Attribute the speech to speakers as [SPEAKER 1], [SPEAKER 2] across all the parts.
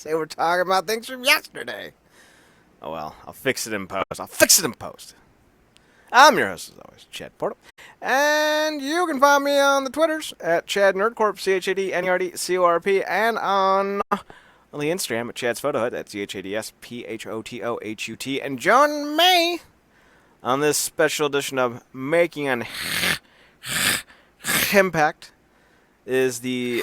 [SPEAKER 1] They were talking about things from yesterday. Oh, well. I'll fix it in post. I'm your host, as always, Chad Portal. And you can find me on the Twitters at Chad Nerdcorp, ChadNerdCorp, and on the Instagram at Chad's Photo Hut, that's ChadSphotohut. And join me on this special edition of Making an Impact is the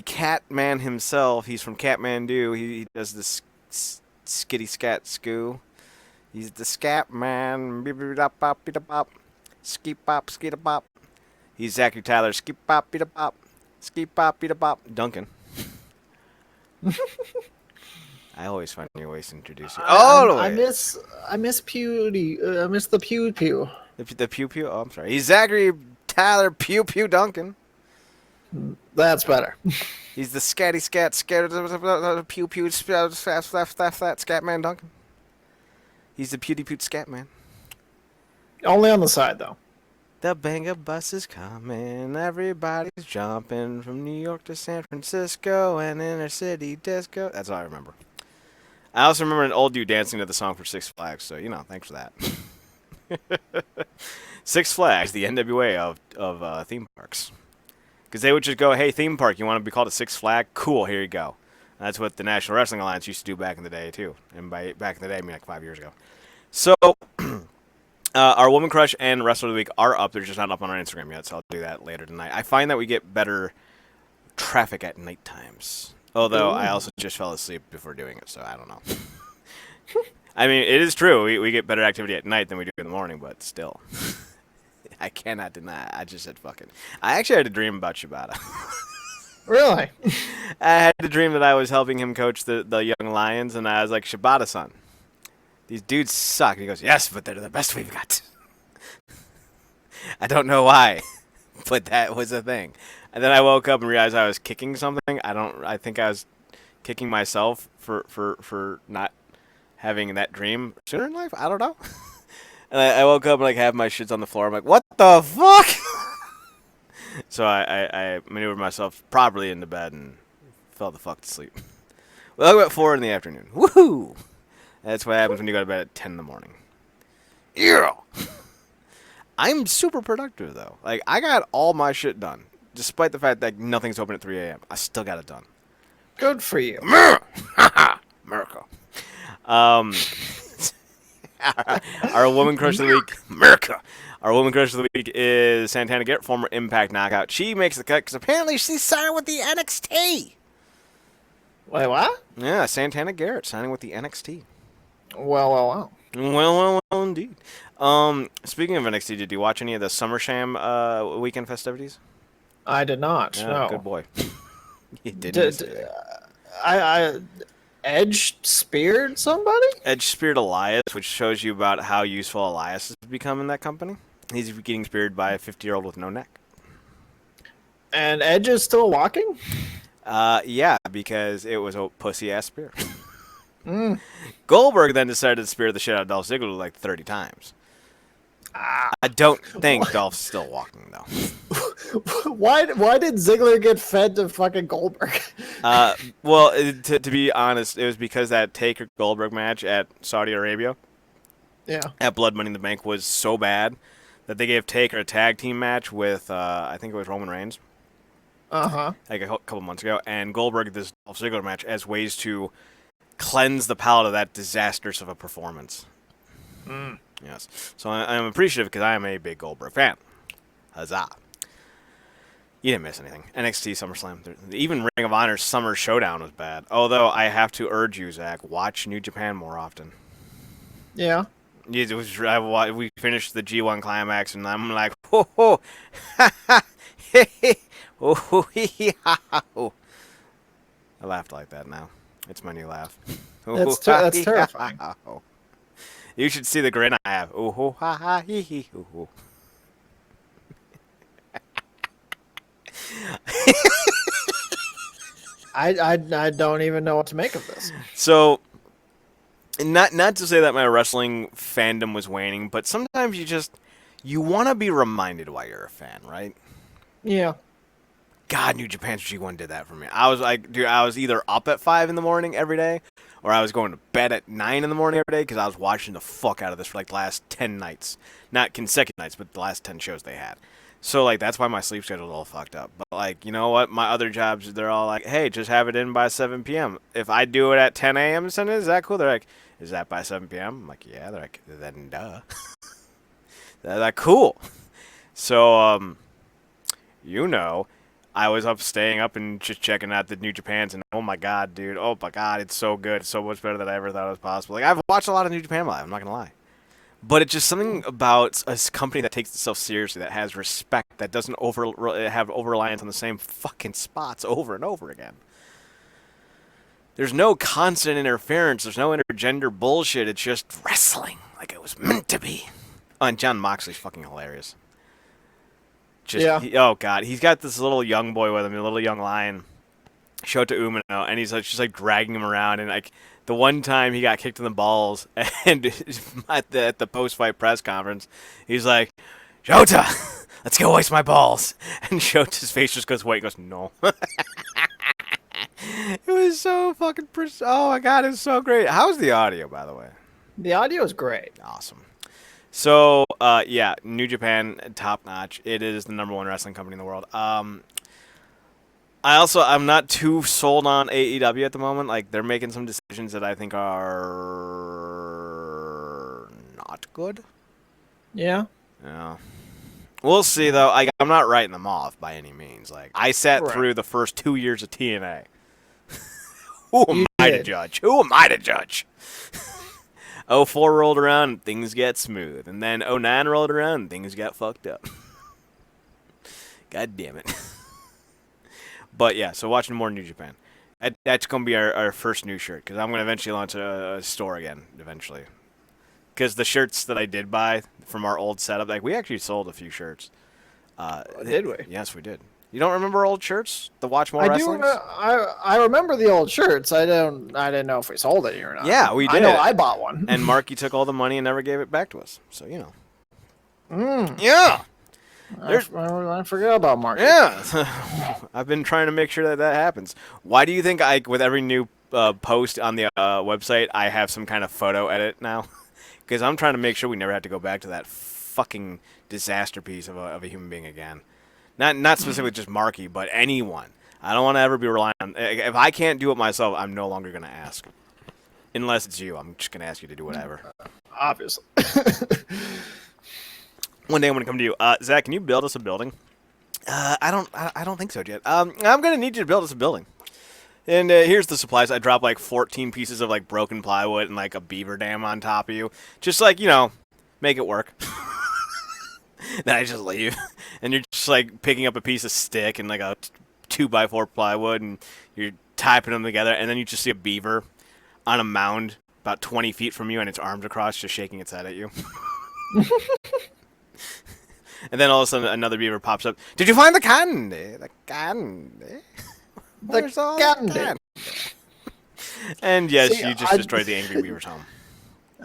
[SPEAKER 1] Cat Man himself. He's from Kathmandu. He does this skitty scat skoo. He's the scat man. Ski pop, skita pop. He's Zachary Tyler. Ski pop, beat a pop. Ski pop, beat a pop. Duncan. I always find new ways to introduce you.
[SPEAKER 2] I miss Pewdie. I miss the Pew Pew.
[SPEAKER 1] The Pew Pew? Oh, I'm sorry. He's Zachary Tyler Pew Pew Duncan.
[SPEAKER 2] That's better.
[SPEAKER 1] He's the scatty scat Pew Pew flat scat man Duncan. He's the Pewdie Pewt scat man.
[SPEAKER 2] Only on the side, though.
[SPEAKER 1] The banger bus is coming. Everybody's jumping from New York to San Francisco and inner city disco. That's all I remember. I also remember an old dude dancing to the song for Six Flags, so, thanks for that. Six Flags, the NWA of theme parks. Because they would just go, hey, theme park, you want to be called a Six Flag? Cool, here you go. And that's what the National Wrestling Alliance used to do back in the day, too. And by back in the day, I mean like 5 years ago. So, our Woman Crush and Wrestler of the Week are up. They're just not up on our Instagram yet, so I'll do that later tonight. I find that we get better traffic at night times. Although I also just fell asleep before doing it, so I don't know. I mean, it is true. We get better activity at night than we do in the morning, but still. I cannot deny it. I just said fuck it. I actually had a dream about Shibata.
[SPEAKER 2] Really?
[SPEAKER 1] I had the dream that I was helping him coach the young Lions, and I was like, Shibata-san, these dudes suck. And he goes, yes, but they're the best we've got. I don't know why, but that was a thing. And then I woke up and realized I was kicking something. I think I was kicking myself for not having that dream sooner in life. I don't know. And I woke up and have my shits on the floor. I'm like, what the fuck? So I maneuvered myself properly into bed and fell the fuck to sleep. Well, about 4 in the afternoon. Woohoo! That's what happens when you go to bed at 10 in the morning. Yeah. I'm super productive though. I got all my shit done, despite the fact that nothing's open at 3 a.m. I still got it done.
[SPEAKER 2] Good for you.
[SPEAKER 1] America. Our Woman Crush of the Week, America. Our Woman Crush of the Week is Santana Garrett, former Impact Knockout. She makes the cut because apparently she signed with the NXT.
[SPEAKER 2] Wait, what?
[SPEAKER 1] Yeah, Santana Garrett signing with the NXT.
[SPEAKER 2] Well.
[SPEAKER 1] Well, indeed. Speaking of NXT, did you watch any of the SummerSlam weekend festivities?
[SPEAKER 2] I did not.
[SPEAKER 1] Yeah,
[SPEAKER 2] no.
[SPEAKER 1] Good boy. You didn't.
[SPEAKER 2] Edge speared somebody?
[SPEAKER 1] Edge speared Elias, which shows you about how useful Elias has become in that company. He's getting speared by a 50-year-old with no neck.
[SPEAKER 2] And Edge is still walking?
[SPEAKER 1] Yeah, because it was a pussy-ass spear. Goldberg then decided to spear the shit out of Dolph Ziggler like 30 times. I don't think Dolph's still walking, though.
[SPEAKER 2] Why did Ziggler get fed to fucking Goldberg?
[SPEAKER 1] Well, to be honest, it was because that Taker-Goldberg match at Saudi Arabia, at Blood Money in the Bank, was so bad that they gave Taker a tag team match with, I think it was Roman Reigns. Like a couple months ago, and Goldberg this Dolph Ziggler match as ways to cleanse the palate of that disastrous of a performance. Yes. So I'm appreciative because I am a big Goldberg fan. Huzzah. You didn't miss anything. NXT, SummerSlam. Even Ring of Honor's Summer Showdown was bad. Although I have to urge you, Zach, watch New Japan more often.
[SPEAKER 2] Yeah.
[SPEAKER 1] We finished the G1 Climax, and I'm like, ho ho, ha ha, he he, oh ho hee hee ha ha ho. I laughed like that now. It's my new laugh.
[SPEAKER 2] That's terrifying.
[SPEAKER 1] You should see the grin I have. Oh ho ha ha hee hee ho ho.
[SPEAKER 2] I don't even know what to make of this.
[SPEAKER 1] So, not to say that my wrestling fandom was waning, but sometimes you want to be reminded why you're a fan, right?
[SPEAKER 2] Yeah.
[SPEAKER 1] God, New Japan's G1 did that for me. I was like, dude, I was either up at 5 in the morning every day, or I was going to bed at 9 in the morning every day because I was watching the fuck out of this for like the last 10 nights. Not consecutive nights, but the last 10 shows they had. So, like, that's why my sleep schedule's all fucked up. But, like, you know what? My other jobs, they're all like, hey, just have it in by 7 p.m. If I do it at 10 a.m. Sunday, is that cool? They're like, is that by 7 p.m.? I'm like, yeah. They're like, then duh. They're like, cool. So, you know, I was staying up and just checking out the New Japans, and oh my god, dude, oh my god, it's so good. It's so much better than I ever thought it was possible. Like, I've watched a lot of New Japan live, I'm not going to lie. But it's just something about a company that takes itself seriously, that has respect, that doesn't have over-reliance on the same fucking spots over and over again. There's no constant interference. There's no intergender bullshit. It's just wrestling like it was meant to be. Oh, and John Moxley's fucking hilarious. Oh, God. He's got this little young boy with him, a little young lion, Shota Umino, and he's like, just like dragging him around, and like, the one time he got kicked in the balls, and at the post-fight press conference, he's like, Jota, let's go waste my balls. And Shota's face just goes white. He goes, no. It was so fucking... Oh, my God, it was so great. How's the audio, by the way?
[SPEAKER 2] The audio is great.
[SPEAKER 1] Awesome. So, yeah, New Japan, top-notch. It is the #1 wrestling company in the world. I'm not too sold on AEW at the moment. Like, they're making some decisions that I think are not good.
[SPEAKER 2] Yeah.
[SPEAKER 1] Yeah. We'll see, though. I'm not writing them off by any means. Like, I sat through the first 2 years of TNA. Who am I to judge? Who am I to judge? 04 rolled around and things get smooth. And then 09 rolled around and things got fucked up. God damn it. But yeah, so watching more New Japan. That's going to be our first new shirt, because I'm going to eventually launch a store again, eventually. Because the shirts that I did buy from our old setup, like, we actually sold a few shirts.
[SPEAKER 2] Did we?
[SPEAKER 1] Yes, we did. You don't remember old shirts? The Watch More Wrestling?
[SPEAKER 2] I remember the old shirts. I didn't know if we sold any or not.
[SPEAKER 1] Yeah, we did.
[SPEAKER 2] I know I bought one.
[SPEAKER 1] And Marky took all the money and never gave it back to us. So, you know.
[SPEAKER 2] Yeah. I forgot about Mark.
[SPEAKER 1] Yeah. I've been trying to make sure that happens. Why do you think with every new post on the website, I have some kind of photo edit now? Because I'm trying to make sure we never have to go back to that fucking disaster piece of a human being again. Not specifically just Marky, but anyone. I don't want to ever be relying on... If I can't do it myself, I'm no longer going to ask. Unless it's you. I'm just going to ask you to do whatever.
[SPEAKER 2] Obviously.
[SPEAKER 1] One day I'm going to come to you. Zach, can you build us a building? I don't think so yet. I'm going to need you to build us a building. And here's the supplies. I dropped like 14 pieces of like broken plywood and like a beaver dam on top of you. Just like, you know, make it work. Then I just leave. And you're just like picking up a piece of stick and like a 2x4 plywood, and you're typing them together. And then you just see a beaver on a mound about 20 feet from you, and its arms across, just shaking its head at you. And then all of a sudden another beaver pops up. Did you find the candy? The candy? Where's all the candy? And yes, you just destroyed the angry beaver's home.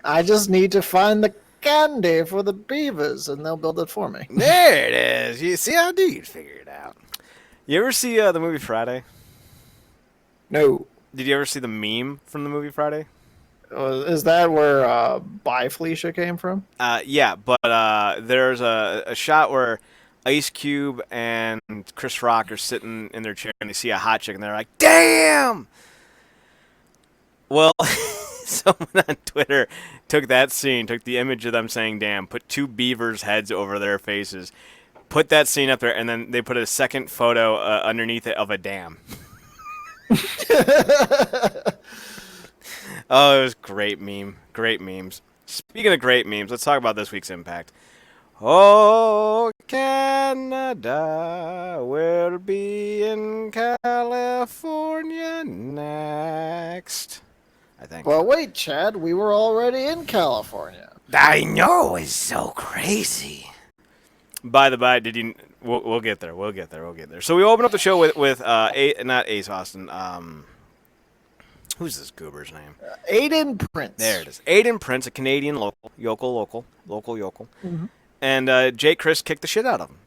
[SPEAKER 2] I just need to find the candy for the beavers, and they'll build it for me.
[SPEAKER 1] There it is. You see how you figure it out. You ever see the movie Friday?
[SPEAKER 2] No.
[SPEAKER 1] Did you ever see the meme from the movie Friday?
[SPEAKER 2] Is that where Bye Felicia came from?
[SPEAKER 1] Yeah, but there's a shot where Ice Cube and Chris Rock are sitting in their chair, and they see a hot chick, and they're like, damn! Well, someone on Twitter took that scene, took the image of them saying damn, put two beavers' heads over their faces, put that scene up there, and then they put a second photo underneath it of a dam. Oh, it was great meme. Great memes. Speaking of great memes, let's talk about this week's Impact. Oh, Canada will be in California next. I think.
[SPEAKER 2] Well, wait, Chad. We were already in California.
[SPEAKER 1] I know. It's so crazy. By the by, did you... We'll get there. We'll get there. So we open up the show with not Ace Austin. Who's this goober's name?
[SPEAKER 2] Aiden Prince.
[SPEAKER 1] There it is. Aiden Prince, a Canadian local. Mm-hmm. And Jake Chris kicked the shit out of him.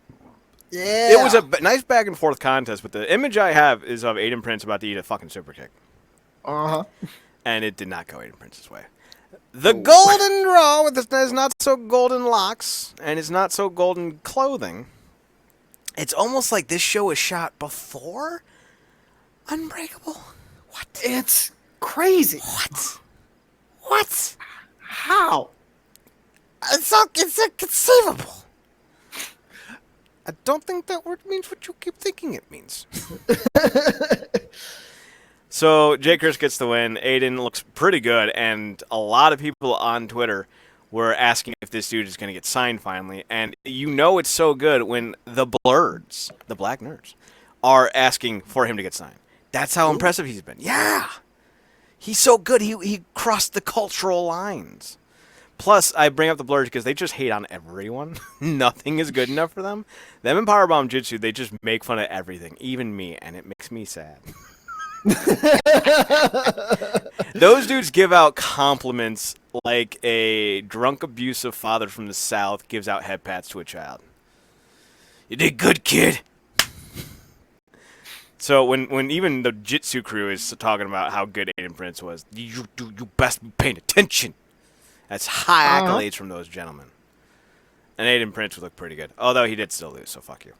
[SPEAKER 2] Yeah.
[SPEAKER 1] It was a nice back and forth contest, but the image I have is of Aiden Prince about to eat a fucking super kick.
[SPEAKER 2] Uh-huh.
[SPEAKER 1] And it did not go Aiden Prince's way. The golden draw with his not so golden locks and his not so golden clothing. It's almost like this show was shot before Unbreakable. What?
[SPEAKER 2] It's crazy.
[SPEAKER 1] What?
[SPEAKER 2] How?
[SPEAKER 1] It's inconceivable. I don't think that word means what you keep thinking it means. So Jay Chris gets the win. Aiden looks pretty good, and a lot of people on Twitter were asking if this dude is going to get signed finally. And you know it's so good when the blurs, the black nerds, are asking for him to get signed. That's how impressive he's been. Yeah. He's so good. He crossed the cultural lines. Plus, I bring up the blurs because they just hate on everyone. Nothing is good enough for them. Them in Powerbomb Jitsu, they just make fun of everything, even me, and it makes me sad. Those dudes give out compliments like a drunk, abusive father from the South gives out head pats to a child. You did good, kid. So when even the Jitsu crew is talking about how good Aiden Prince was, you best be paying attention. That's high accolades from those gentlemen. And Aiden Prince would look pretty good, although he did still lose. So fuck you.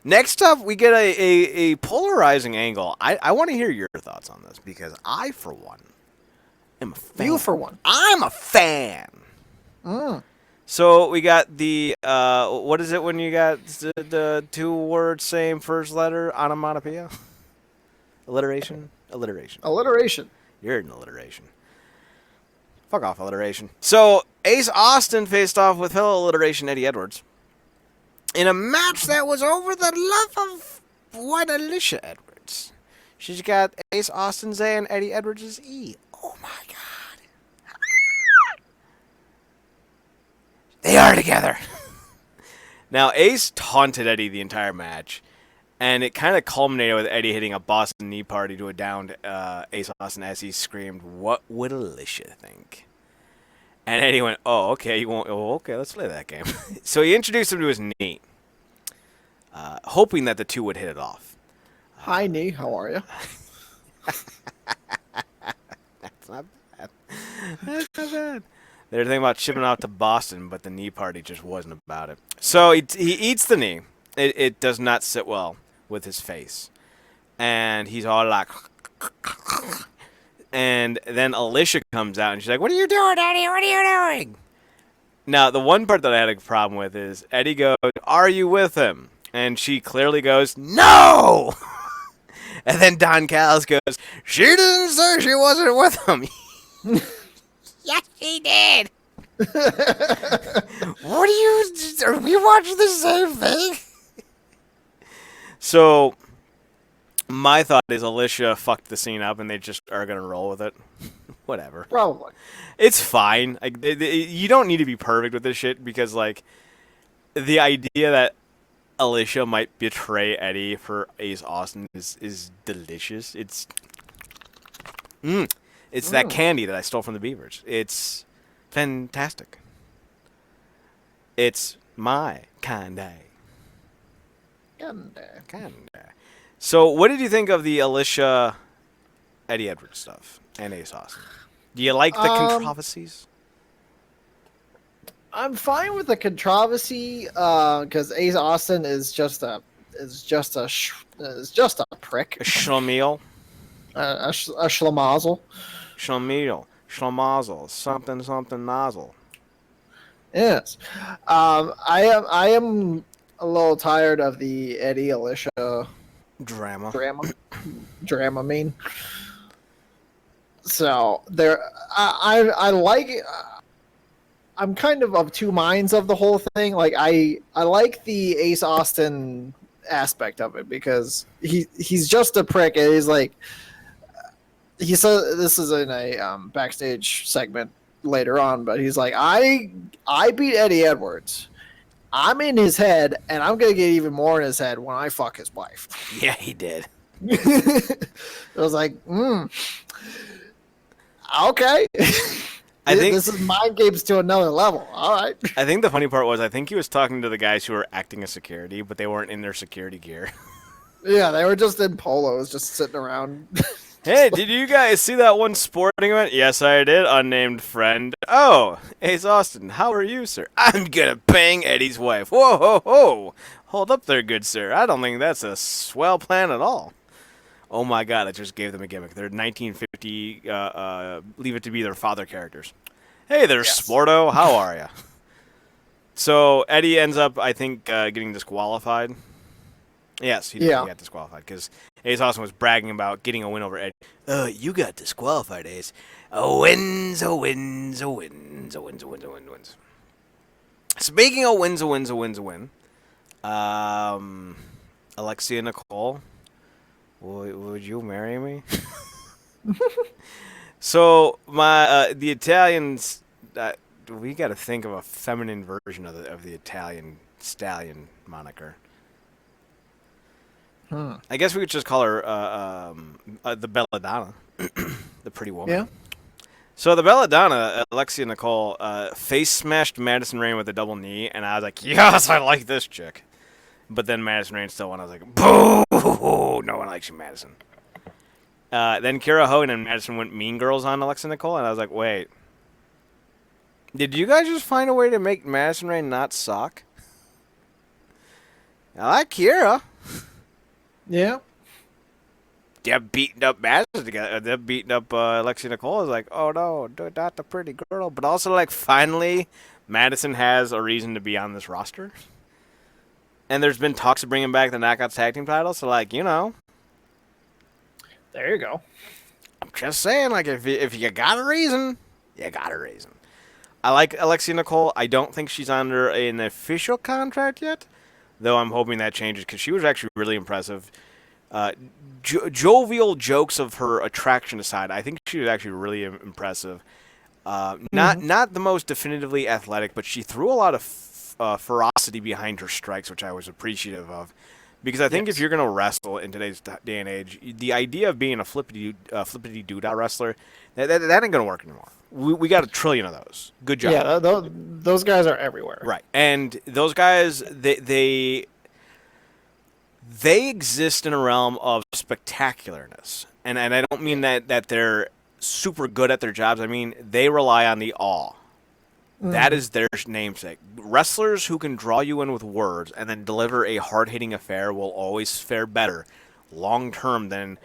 [SPEAKER 1] Next up, we get a polarizing angle. I want to hear your thoughts on this because I, for one, am a fan.
[SPEAKER 2] You, for one.
[SPEAKER 1] I'm a fan. So we got the, what is it when you got the two words, same first letter, onomatopoeia? Alliteration?
[SPEAKER 2] Alliteration.
[SPEAKER 1] You're an alliteration. Fuck off, alliteration. So Ace Austin faced off with fellow alliteration Eddie Edwards in a match that was over the love of one Alicia Edwards. She's got Ace Austin's A and Eddie Edwards' E. Oh my god. They are together. Now, Ace taunted Eddie the entire match, and it kind of culminated with Eddie hitting a Boston knee party to a downed Ace Austin as he screamed, "What would Alicia think?" And Eddie went, "Oh, okay, you won't. Oh, okay, let's play that game." So he introduced him to his knee, hoping that the two would hit it off.
[SPEAKER 2] Hi, knee. How are you?
[SPEAKER 1] That's not bad. That's not bad. They were thinking about shipping out to Boston, but the knee party just wasn't about it. So he eats the knee. It does not sit well with his face, and he's all like. And then Alicia comes out, and she's like, "What are you doing, Eddie? What are you doing?" Now, the one part that I had a problem with is Eddie goes, "Are you with him?" And she clearly goes, "No!" And then Don Callis goes, "She didn't say she wasn't with him." Yes, she did. What are we watching the same thing? So... my thought is Alicia fucked the scene up and they just are going to roll with it. Whatever.
[SPEAKER 2] Probably.
[SPEAKER 1] It's fine. Like you don't need to be perfect with this shit because, like, the idea that Alicia might betray Eddie for Ace Austin is delicious. It's that candy that I stole from the Beavers. It's fantastic. It's my candy. Candy. So, what did you think of the Alicia Eddie Edwards stuff and Ace Austin? Do you like the controversies?
[SPEAKER 2] I'm fine with the controversy because Ace Austin is just a prick,
[SPEAKER 1] A schlemiel?
[SPEAKER 2] a schlemazel.
[SPEAKER 1] Schlemazel, something nozzle.
[SPEAKER 2] Yes, I am a little tired of the Eddie Alicia
[SPEAKER 1] Drama.
[SPEAKER 2] I mean. So there, I like. I'm kind of two minds of the whole thing. Like I like the Ace Austin aspect of it because he's just a prick. And he's like, he said this is in a backstage segment later on, but he's like, I beat Eddie Edwards. I'm in his head, and I'm gonna get even more in his head when I fuck his wife.
[SPEAKER 1] Yeah, he did.
[SPEAKER 2] I was like, okay.
[SPEAKER 1] I think
[SPEAKER 2] This is mind games to another level. All right.
[SPEAKER 1] I think the funny part was I think he was talking to the guys who were acting as security, but they weren't in their security gear.
[SPEAKER 2] Yeah, they were just in polos, just sitting around.
[SPEAKER 1] Hey, did you guys see that one sporting event? Yes, I did, unnamed friend. Oh, Ace Austin, how are you, sir? I'm gonna bang Eddie's wife. Whoa, ho, ho. Hold up there, good sir. I don't think that's a swell plan at all. Oh my god, I just gave them a gimmick. They're 1950, Leave It to Be their father characters. Hey there,
[SPEAKER 2] Yes.
[SPEAKER 1] Sporto, how are ya? So, Eddie ends up, I think, getting disqualified. Yes, he did.
[SPEAKER 2] Yeah.
[SPEAKER 1] He got disqualified because Ace Austin was bragging about getting a win over Eddie. You got disqualified, Ace. Wins. Speaking of wins. Alexia Nicole, would you marry me? So the Italians, we got to think of a feminine version of the Italian stallion moniker. I guess we could just call her the Belladonna, the pretty woman.
[SPEAKER 2] Yeah.
[SPEAKER 1] So the Belladonna, Alexia Nicole, face smashed Madison Rayne with a double knee, and I was like, yes, I like this chick. But then Madison Rayne still won. I was like, boo! No one likes you, Madison. Then Kiera, Hogan, and Madison went Mean Girls on Alexia Nicole, and I was like, wait. Did you guys just find a way to make Madison Rayne not suck? I like Kiera.
[SPEAKER 2] Yeah.
[SPEAKER 1] They're beating up Madison together. They're beating up Alexia Nicole. I was like, oh no, not the pretty girl. But also, like, finally, Madison has a reason to be on this roster. And there's been talks of bringing back the Knockouts Tag Team title. So, like, you know.
[SPEAKER 2] There you go.
[SPEAKER 1] I'm just saying, like, if you got a reason, you got a reason. I like Alexia Nicole. I don't think she's under an official contract yet, though I'm hoping that changes because she was actually really impressive. Jovial jokes of her attraction aside, I think she was actually really impressive. Not the most definitively athletic, but she threw a lot of ferocity behind her strikes, which I was appreciative of. Because I think if you're going to wrestle in today's day and age, the idea of being a flippity-doo-dah wrestler, that ain't going to work anymore. We got a trillion of those. Good job.
[SPEAKER 2] Yeah, those guys are everywhere.
[SPEAKER 1] Right. And those guys, they exist in a realm of spectacularness. And I don't mean that they're super good at their jobs. I mean, they rely on the awe. That is their namesake. Wrestlers who can draw you in with words and then deliver a hard-hitting affair will always fare better long-term than,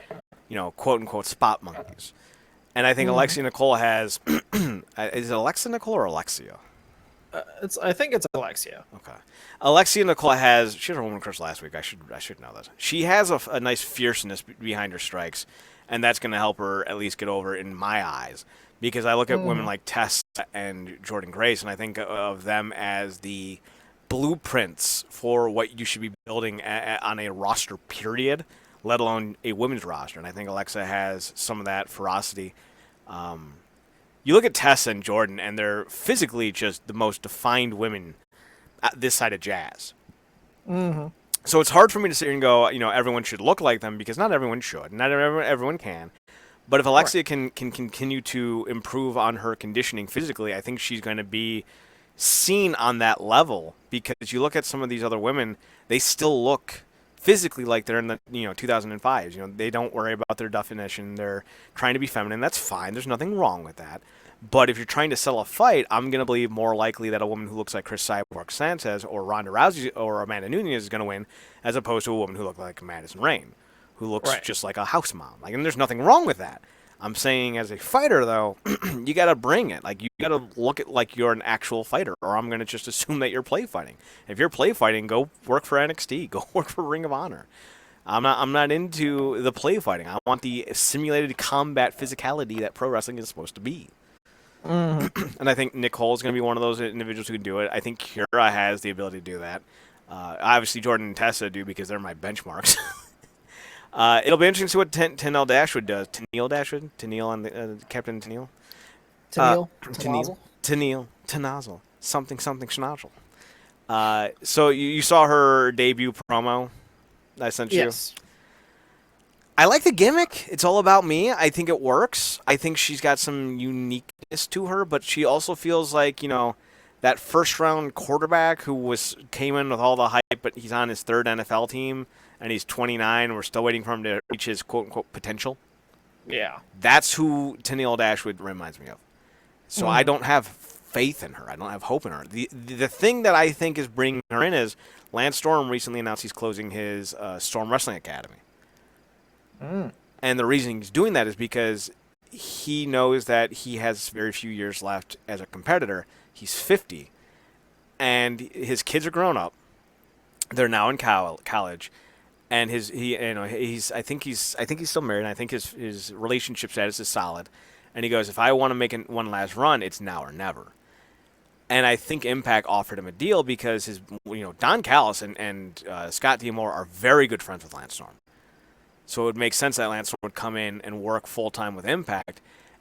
[SPEAKER 1] quote-unquote spot monkeys. And I think Alexia Nicole has... is it Alexia Nicole or Alexia?
[SPEAKER 2] I think it's Alexia.
[SPEAKER 1] Okay. Alexia Nicole has... She had her woman crush last week. I should know this. She has a nice fierceness behind her strikes, and that's going to help her at least get over in my eyes. Because I look at women like Tessa and Jordan Grace, and I think of them as the blueprints for what you should be building on a roster, period, let alone a women's roster. And I think Alexa has some of that ferocity. You look at Tessa and Jordan, and they're physically just the most defined women at this side of jazz.
[SPEAKER 2] Mm-hmm.
[SPEAKER 1] So it's hard for me to sit here and go, everyone should look like them, because not everyone should. Not everyone can. But if Alexia can continue to improve on her conditioning physically, I think she's going to be seen on that level. Because you look at some of these other women, they still look physically like they're in the 2005s. They don't worry about their definition. They're trying to be feminine. That's fine. There's nothing wrong with that. But if you're trying to sell a fight, I'm going to believe more likely that a woman who looks like Chris Cyborg Sanchez or Ronda Rousey or Amanda Nunes is going to win, as opposed to a woman who looks like Madison Rayne, who looks just like a house mom. And there's nothing wrong with that. I'm saying as a fighter, though, you got to bring it. You got to look at like you're an actual fighter, or I'm going to just assume that you're play fighting. If you're play fighting, go work for NXT. Go work for Ring of Honor. I'm not into the play fighting. I want the simulated combat physicality that pro wrestling is supposed to be. And I think Nicole's going to be one of those individuals who can do it. I think Kiera has the ability to do that. Obviously, Jordan and Tessa do because they're my benchmarks. It'll be interesting to see what Tenille Dashwood does. Tenille on the Captain Tenille. Tenille. Something schnozzle. So you saw her debut promo I sent you?
[SPEAKER 2] Yes.
[SPEAKER 1] I like the gimmick. It's all about me. I think it works. I think she's got some uniqueness to her, but she also feels like, that first-round quarterback who came in with all the hype, but he's on his third NFL team, and he's 29. We're still waiting for him to reach his quote-unquote potential.
[SPEAKER 2] Yeah.
[SPEAKER 1] That's who Tennille Dashwood reminds me of. So I don't have faith in her. I don't have hope in her. The thing that I think is bringing her in is Lance Storm recently announced he's closing his Storm Wrestling Academy. And the reason he's doing that is because he knows that he has very few years left as a competitor. He's 50, and his kids are grown up. They're now in college, and I think he's still married. And I think his relationship status is solid. And he goes, if I want to make one last run, it's now or never. And I think Impact offered him a deal because Don Callis and Scott D'Amore are very good friends with Lance Storm. So it would make sense that Lance Storm would come in and work full-time with Impact.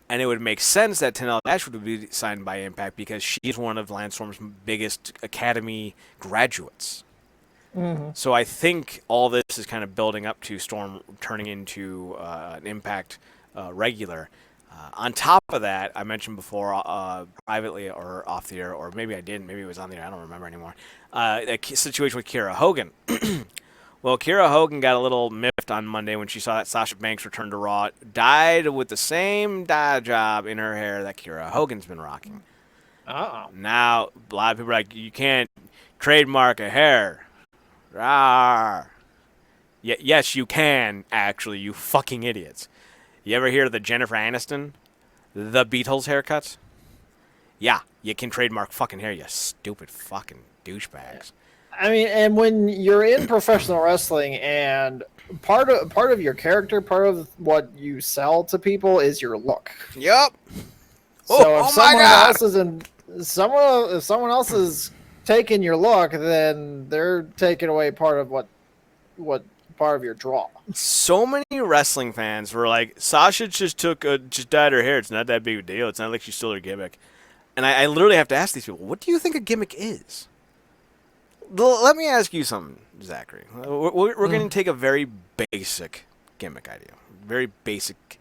[SPEAKER 1] And it would make sense that Tennille Dashwood would be signed by Impact because she's one of Lance Storm's biggest Academy graduates. Mm-hmm. So I think all this is kind of building up to Storm turning into an Impact regular. On top of that, I mentioned before privately or off the air, or maybe I didn't, maybe it was on the air, I don't remember anymore, a situation with Kiera Hogan. Well, Kiera Hogan got a little miffed on Monday when she saw that Sasha Banks returned to Raw, dyed with the same dye job in her hair that Kiera Hogan's been rocking.
[SPEAKER 2] Uh-oh.
[SPEAKER 1] Now, a lot of people are like, you can't trademark a hair. Rawr. Yes, you can, actually, you fucking idiots. You ever hear of the Jennifer Aniston, the Beatles haircuts? Yeah, you can trademark fucking hair, you stupid fucking douchebags.
[SPEAKER 2] I mean, and when you're in professional wrestling, and part of your character, part of what you sell to people is your look.
[SPEAKER 1] Yep.
[SPEAKER 2] So if someone else is taking your look, then they're taking away part of what part of your draw.
[SPEAKER 1] So many wrestling fans were like, Sasha just dyed her hair. It's not that big a deal. It's not like she stole her gimmick. And I literally have to ask these people, what do you think a gimmick is? Let me ask you something, Zachary. We're going to take a very basic gimmick idea, very basic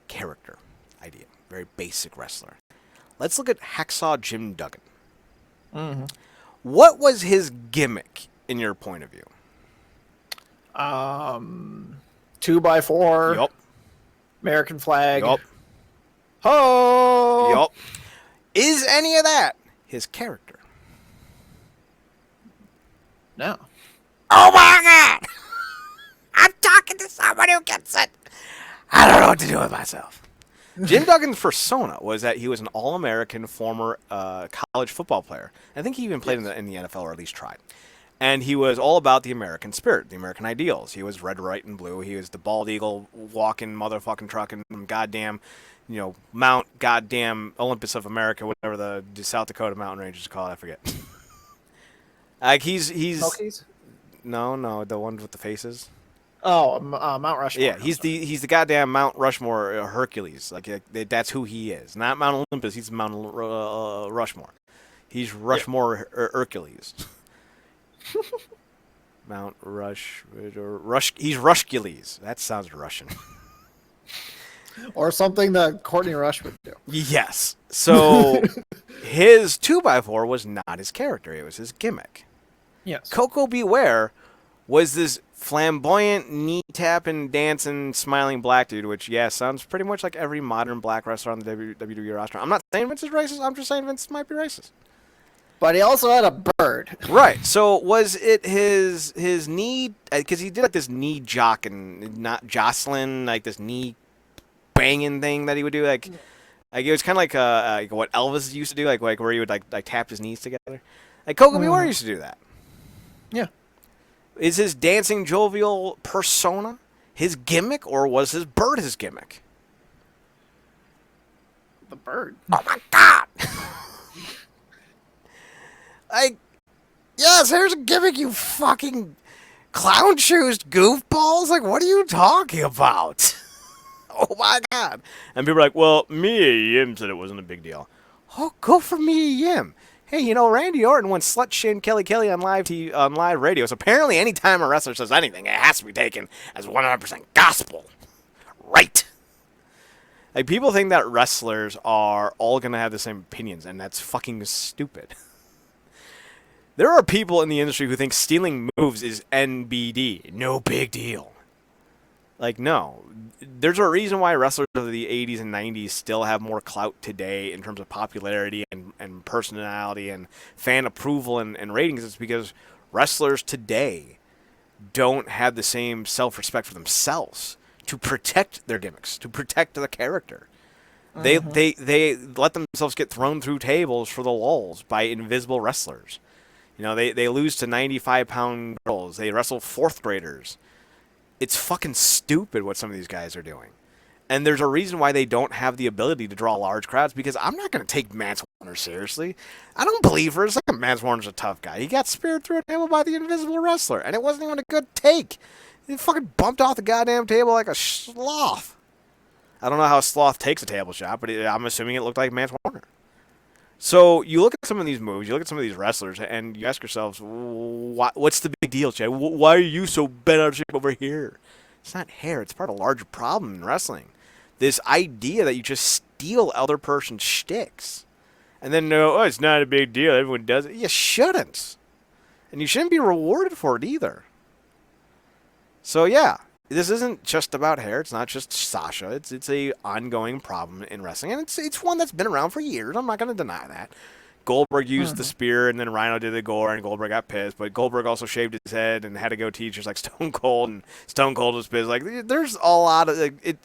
[SPEAKER 1] character idea, very basic wrestler. Let's look at Hacksaw Jim Duggan. Mm-hmm. What was his gimmick in your point of view?
[SPEAKER 2] 2x4.
[SPEAKER 1] Yup.
[SPEAKER 2] American flag.
[SPEAKER 1] Yup.
[SPEAKER 2] Ho!
[SPEAKER 1] Yup. Is any of that his character?
[SPEAKER 2] No.
[SPEAKER 1] Oh my God! I'm talking to someone who gets it. I don't know what to do with myself. Jim Duggan's persona was that he was an All-American former college football player. I think he even played in the NFL, or at least tried. And he was all about the American spirit, the American ideals. He was red, white, and blue. He was the bald eagle walking motherfucking trucking goddamn, Mount goddamn Olympus of America, whatever the South Dakota mountain ranges call it. I forget. Like he's
[SPEAKER 2] Smokies?
[SPEAKER 1] No, the one with the faces.
[SPEAKER 2] Oh, Mount Rushmore.
[SPEAKER 1] Yeah, he's the goddamn Mount Rushmore Hercules. Like that's who he is. Not Mount Olympus. He's Mount Rushmore. He's Rushmore Hercules. Mount Rush. He's Rushcules. That sounds Russian.
[SPEAKER 2] Or something that Courtney Rush would do.
[SPEAKER 1] Yes. So his 2x4 was not his character. It was his gimmick.
[SPEAKER 2] Yes.
[SPEAKER 1] Coco Beware was this flamboyant, knee-tapping, dancing, smiling black dude, which, sounds pretty much like every modern black wrestler on the WWE roster. I'm not saying Vince is racist. I'm just saying Vince might be racist.
[SPEAKER 2] But he also had a bird.
[SPEAKER 1] Right. So was it his knee? Because he did like this knee jock and not jostling, like this knee banging thing that he would do. Like it was kind of like what Elvis used to do, like where he would like tap his knees together. Like Coco Beware used to do that.
[SPEAKER 2] Yeah.
[SPEAKER 1] Is his dancing jovial persona his gimmick, or was his bird his gimmick?
[SPEAKER 2] The bird.
[SPEAKER 1] Oh my God. Like, yes, here's a gimmick, you fucking clown shoes goofballs. Like, what are you talking about? Oh my God. And people are like, well, Mia Yim said it wasn't a big deal. Oh, go for Mia Yim. hey, you know, Randy Orton once slut shamed Kelly on live radio. So apparently, anytime a wrestler says anything, it has to be taken as 100% gospel. Right. Like, people think that wrestlers are all going to have the same opinions, and that's fucking stupid. There are people in the industry who think stealing moves is NBD. No big deal. Like, no. There's a reason why wrestlers of the 80s and 90s still have more clout today in terms of popularity and personality and fan approval and ratings. It's because wrestlers today don't have the same self-respect for themselves to protect their gimmicks, to protect the character. They let themselves get thrown through tables for the lulz by invisible wrestlers. You know, they lose to 95-pound girls. They wrestle fourth graders. It's fucking stupid what some of these guys are doing. And there's a reason why they don't have the ability to draw large crowds, because I'm not going to take Mance Warner seriously. I don't believe for a second Mance Warner's a tough guy. He got speared through a table by the invisible wrestler, and it wasn't even a good take. He fucking bumped off the goddamn table like a sloth. I don't know how a sloth takes a table shot, but I'm assuming it looked like Mance Warner. So you look at some of these moves, you look at some of these wrestlers, and you ask yourselves, what's the big deal, Chad? Why are you so bent out of shape over here? It's not hair. It's part of a larger problem in wrestling. This idea that you just steal other person's shticks. And then, oh, it's not a big deal. Everyone does it. You shouldn't. And you shouldn't be rewarded for it either. So, yeah. This isn't just about hair. It's not just Sasha. It's a ongoing problem in wrestling, and it's one that's been around for years. I'm not going to deny that. Goldberg used the spear, and then Rhino did the gore, and Goldberg got pissed. But Goldberg also shaved his head and had to go teach just like Stone Cold, and Stone Cold was pissed. Like, there's a lot of it.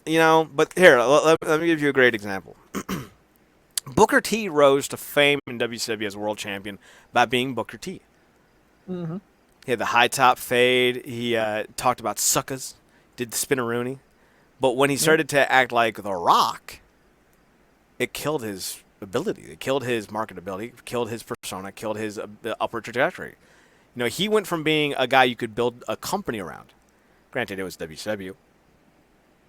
[SPEAKER 1] You know, but here, let me give you a great example. Booker T rose to fame in WCW as world champion by being Booker T. Mm-hmm. He had the high top fade. He talked about suckers, did the spinneroonie. But when he started to act like The Rock, it killed his ability. It killed his marketability, killed his persona, killed his upward trajectory. You know, he went from being a guy you could build a company around. Granted, it was WCW.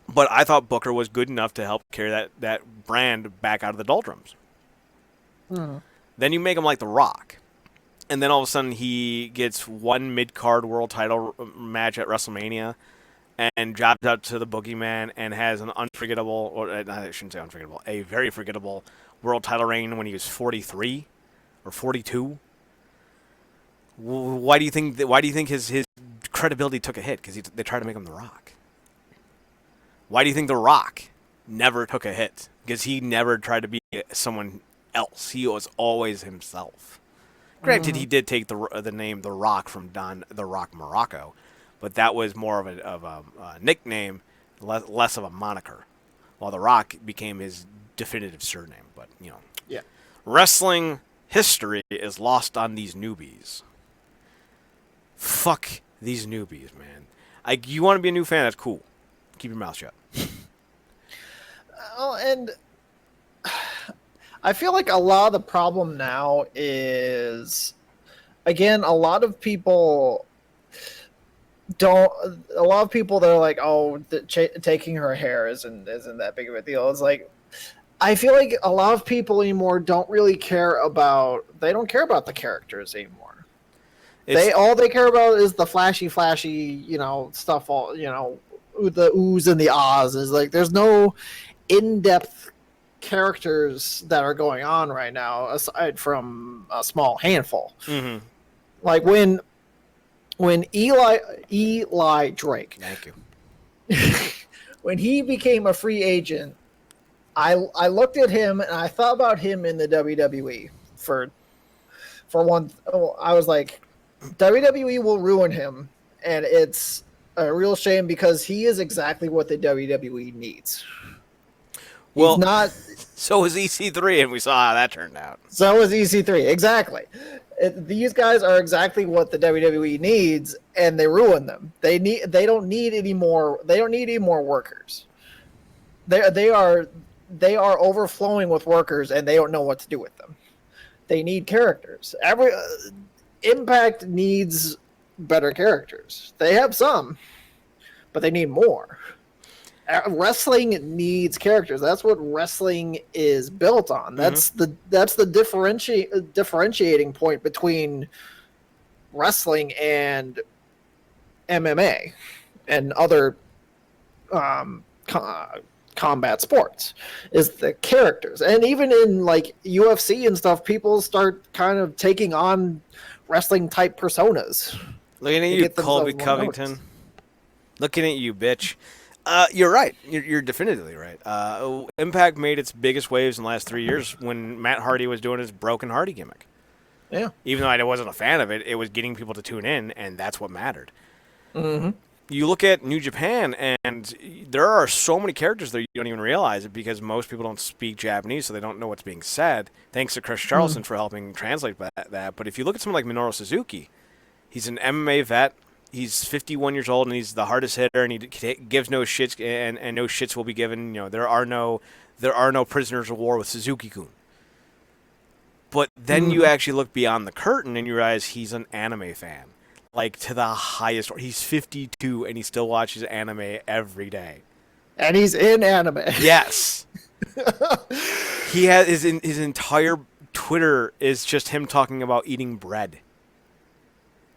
[SPEAKER 1] But I thought Booker was good enough to help carry that brand back out of the doldrums. Mm. Then you make him like The Rock. And then all of a sudden he gets one mid-card world title match at WrestleMania and drops out to the Boogeyman and has an unforgettable, or I shouldn't say unforgettable, a very forgettable world title reign when he was 43 or 42. Why do you think his credibility took a hit? Because they tried to make him The Rock. Why do you think The Rock never took a hit? Because he never tried to be someone else. He was always himself. Granted, he did take the name The Rock from Don The Rock Morocco, but that was more of a nickname, less of a moniker, while The Rock became his definitive surname. But, you know,
[SPEAKER 2] yeah,
[SPEAKER 1] wrestling history is lost on these newbies. Fuck these newbies, man. You want to be a new fan? That's cool. Keep your mouth shut.
[SPEAKER 2] Oh, and I feel like a lot of the problem now is, again, a lot of people they're like, oh, taking her hair isn't that big of a deal. It's like, I feel like a lot of people anymore don't care about the characters anymore. All they care about is the flashy, you know, stuff. All, you know, the oohs and the ahs. Is like, there's no in-depth characters that are going on right now aside from a small handful. Mm-hmm. Like when Eli Drake,
[SPEAKER 1] thank you,
[SPEAKER 2] when he became a free agent, I looked at him and I thought about him in the WWE for one. I was like, WWE will ruin him, and it's a real shame because he is exactly what the WWE needs.
[SPEAKER 1] Well, not. So was EC3, and we saw how that turned out.
[SPEAKER 2] So was EC3, exactly. These guys are exactly what the WWE needs, and they ruin them. They don't need any more. They don't need any more workers. They are overflowing with workers, and they don't know what to do with them. They need characters. Impact needs better characters. They have some, but they need more. Wrestling needs characters. That's what wrestling is built on. That's the differentiating point between wrestling and MMA and other combat sports is the characters. And even in like UFC and stuff, people start kind of taking on wrestling type personas.
[SPEAKER 1] Looking at you, Colby Covington. Looking at you, bitch. You're right. You're definitively right. Impact made its biggest waves in the last 3 years when Matt Hardy was doing his Broken Hardy gimmick.
[SPEAKER 2] Yeah.
[SPEAKER 1] Even though I wasn't a fan of it, it was getting people to tune in, and that's what mattered. Mm-hmm. You look at New Japan, and there are so many characters there you don't even realize it because most people don't speak Japanese, so they don't know what's being said. Thanks to Chris Charleston for helping translate that. But if you look at someone like Minoru Suzuki, he's an MMA vet. He's 51 years old, and he's the hardest hitter, and he gives no shits, and no shits will be given. You know, there are no prisoners of war with Suzuki-kun. But then you actually look beyond the curtain, and you realize he's an anime fan, like to the highest. He's 52, and he still watches anime every day.
[SPEAKER 2] And he's in anime.
[SPEAKER 1] Yes. He has his entire Twitter is just him talking about eating bread.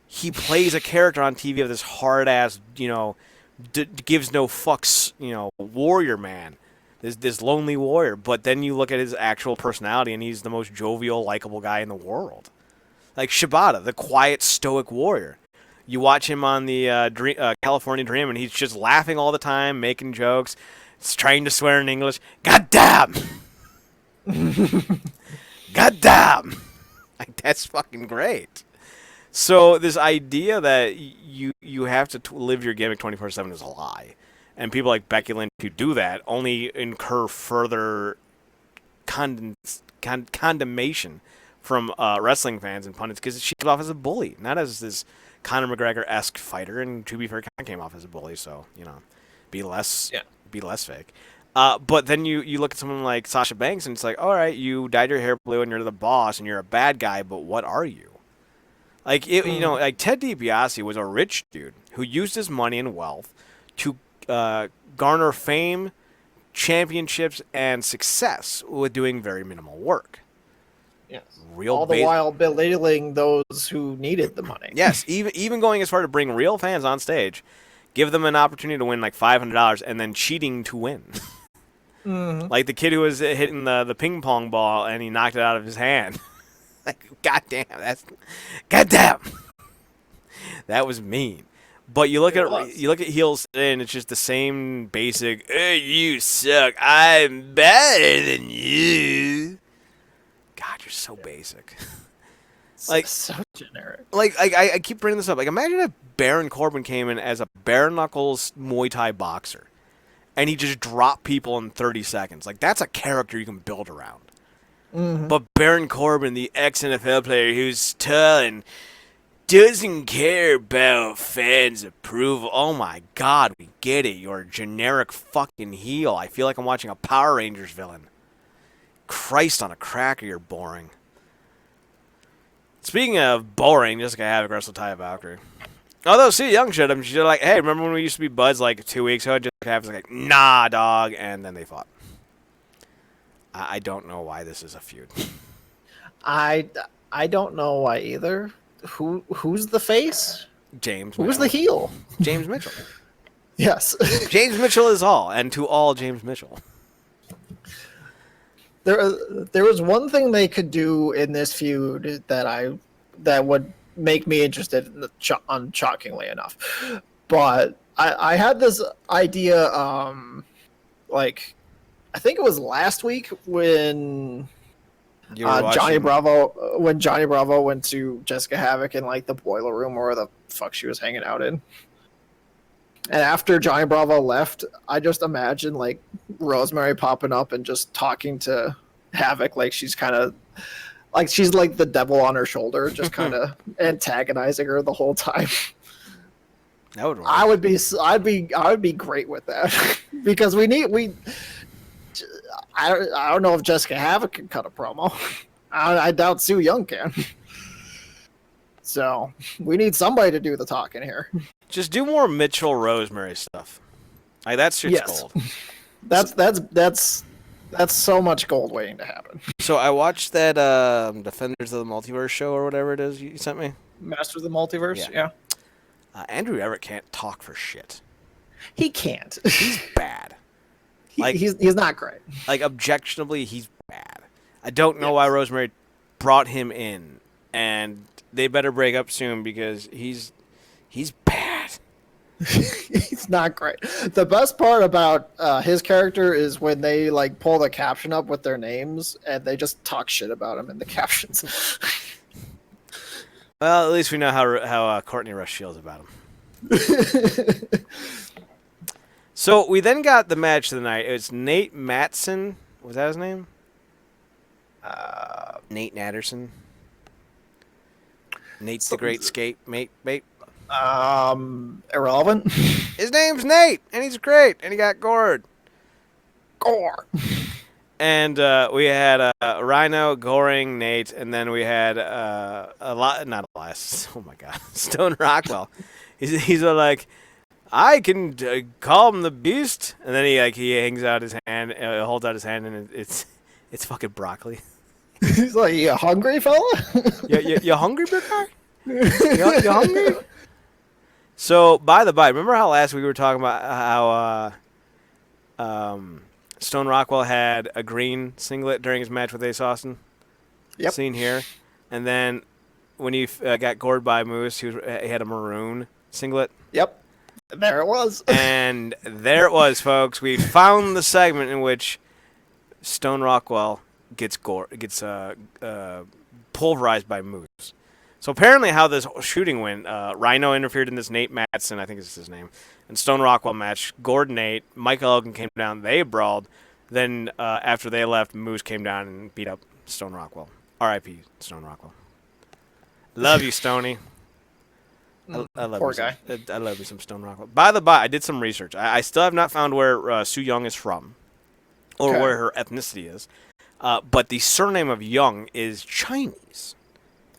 [SPEAKER 1] He plays a character on TV of this hard-ass, gives no fucks, warrior man, this lonely warrior. But then you look at his actual personality, and he's the most jovial, likable guy in the world. Like Shibata, the quiet, stoic warrior. You watch him on the California Dream, and he's just laughing all the time, making jokes, trying to swear in English. Goddamn! Goddamn! Like, that's fucking great. So this idea that you have to live your gimmick 24/7 is a lie. And people like Becky Lynch who do that only incur further condemnation from wrestling fans and pundits because she came off as a bully, not as this Conor McGregor-esque fighter. And to be fair, Conor came off as a bully, so, be less fake. But then you look at someone like Sasha Banks, and it's like, all right, you dyed your hair blue and you're the boss and you're a bad guy, but what are you? Like, like Ted DiBiase was a rich dude who used his money and wealth to garner fame, championships, and success with doing very minimal work.
[SPEAKER 2] Yes. All the while belittling those who needed the money.
[SPEAKER 1] Yes, even going as far to bring real fans on stage, give them an opportunity to win like $500, and then cheating to win. Mm-hmm. Like the kid who was hitting the ping pong ball and he knocked it out of his hand. Like, goddamn, that was mean. But you look at heels and it's just the same basic. Hey, you suck. I'm better than you. God, you're so basic. Like
[SPEAKER 2] so generic.
[SPEAKER 1] Like I keep bringing this up. Like, imagine if Baron Corbin came in as a bare knuckles Muay Thai boxer, and he just dropped people in 30 seconds. Like, that's a character you can build around. Mm-hmm. But Baron Corbin, the ex-NFL player who's tall and doesn't care about fans' approval. Oh my God, we get it. You're a generic fucking heel. I feel like I'm watching a Power Rangers villain. Christ on a cracker, you're boring. Speaking of boring, Jessica Havoc wrestled Taya Valkyrie. Although, see, Young showed him. She's like, hey, remember when we used to be buds like 2 weeks ago? Jessica Havoc's like, nah, dog. And then they fought. I don't know why this is a feud.
[SPEAKER 2] I don't know why either. Who's the face?
[SPEAKER 1] James.
[SPEAKER 2] Who's the heel?
[SPEAKER 1] James Mitchell.
[SPEAKER 2] Yes.
[SPEAKER 1] James Mitchell is all, and to all James Mitchell.
[SPEAKER 2] There was one thing they could do in this feud that would make me interested in shockingly enough. But I had this idea, I think it was last week when Johnny Bravo went to Jessica Havoc in like the boiler room or where the fuck she was hanging out in. And after Johnny Bravo left, I just imagine like Rosemary popping up and just talking to Havoc like she's kind of like she's like the devil on her shoulder, just kind of antagonizing her the whole time.
[SPEAKER 1] That would work.
[SPEAKER 2] I would be great with that because I don't know if Jessica Havoc can cut a promo. I doubt Sue Young can. So we need somebody to do the talking here.
[SPEAKER 1] Just do more Mitchell Rosemary stuff. Like that shit's
[SPEAKER 2] Yes.
[SPEAKER 1] gold.
[SPEAKER 2] That's so much gold waiting to happen.
[SPEAKER 1] So I watched that Defenders of the Multiverse show or whatever it is you sent me.
[SPEAKER 2] Master of the Multiverse. Yeah.
[SPEAKER 1] Andrew Everett can't talk for shit.
[SPEAKER 2] He can't.
[SPEAKER 1] He's bad.
[SPEAKER 2] He's not great.
[SPEAKER 1] Like objectionably, he's bad. I don't know why Rosemary brought him in, and they better break up soon because he's bad.
[SPEAKER 2] He's not great. The best part about his character is when they like pull the caption up with their names and they just talk shit about him in the captions.
[SPEAKER 1] Well, at least we know how Courtney Rush feels about him. So we then got the match of the night. It was Nate Matson. Was that his name? Nate Natterson. Nate's the Great Skate Mate.
[SPEAKER 2] Irrelevant.
[SPEAKER 1] His name's Nate, and he's great, and he got gored.
[SPEAKER 2] Gore.
[SPEAKER 1] And we had Rhino goring Nate, and then we had not Elias. Oh my God, Stone Rockwell. He's like, I can call him the Beast, and then he hangs out his hand, holds out his hand, and it's fucking broccoli.
[SPEAKER 2] He's like, you hungry, fella?
[SPEAKER 1] You hungry, big guy? You hungry? So, by the by, remember how last week we were talking about how Stone Rockwell had a green singlet during his match with Ace Austin?
[SPEAKER 2] Yep.
[SPEAKER 1] Seen here. And then when he got gored by Moose, he had a maroon singlet.
[SPEAKER 2] Yep. There it was.
[SPEAKER 1] And there it was, folks. We found the segment in which Stone Rockwell gets pulverized by Moose. So apparently how this shooting went, Rhino interfered in this Nate Matson, I think is his name, and Stone Rockwell match. Gordon Nate, Michael Elgin came down, they brawled. Then after they left, Moose came down and beat up Stone Rockwell. R.I.P. Stone Rockwell. Love you, Stoney. I love
[SPEAKER 2] Poor
[SPEAKER 1] you
[SPEAKER 2] guy.
[SPEAKER 1] I love you some Stone Rockwell. By the by, I did some research. I still have not found where Sue Young is from or where her ethnicity is. But the surname of Young is Chinese.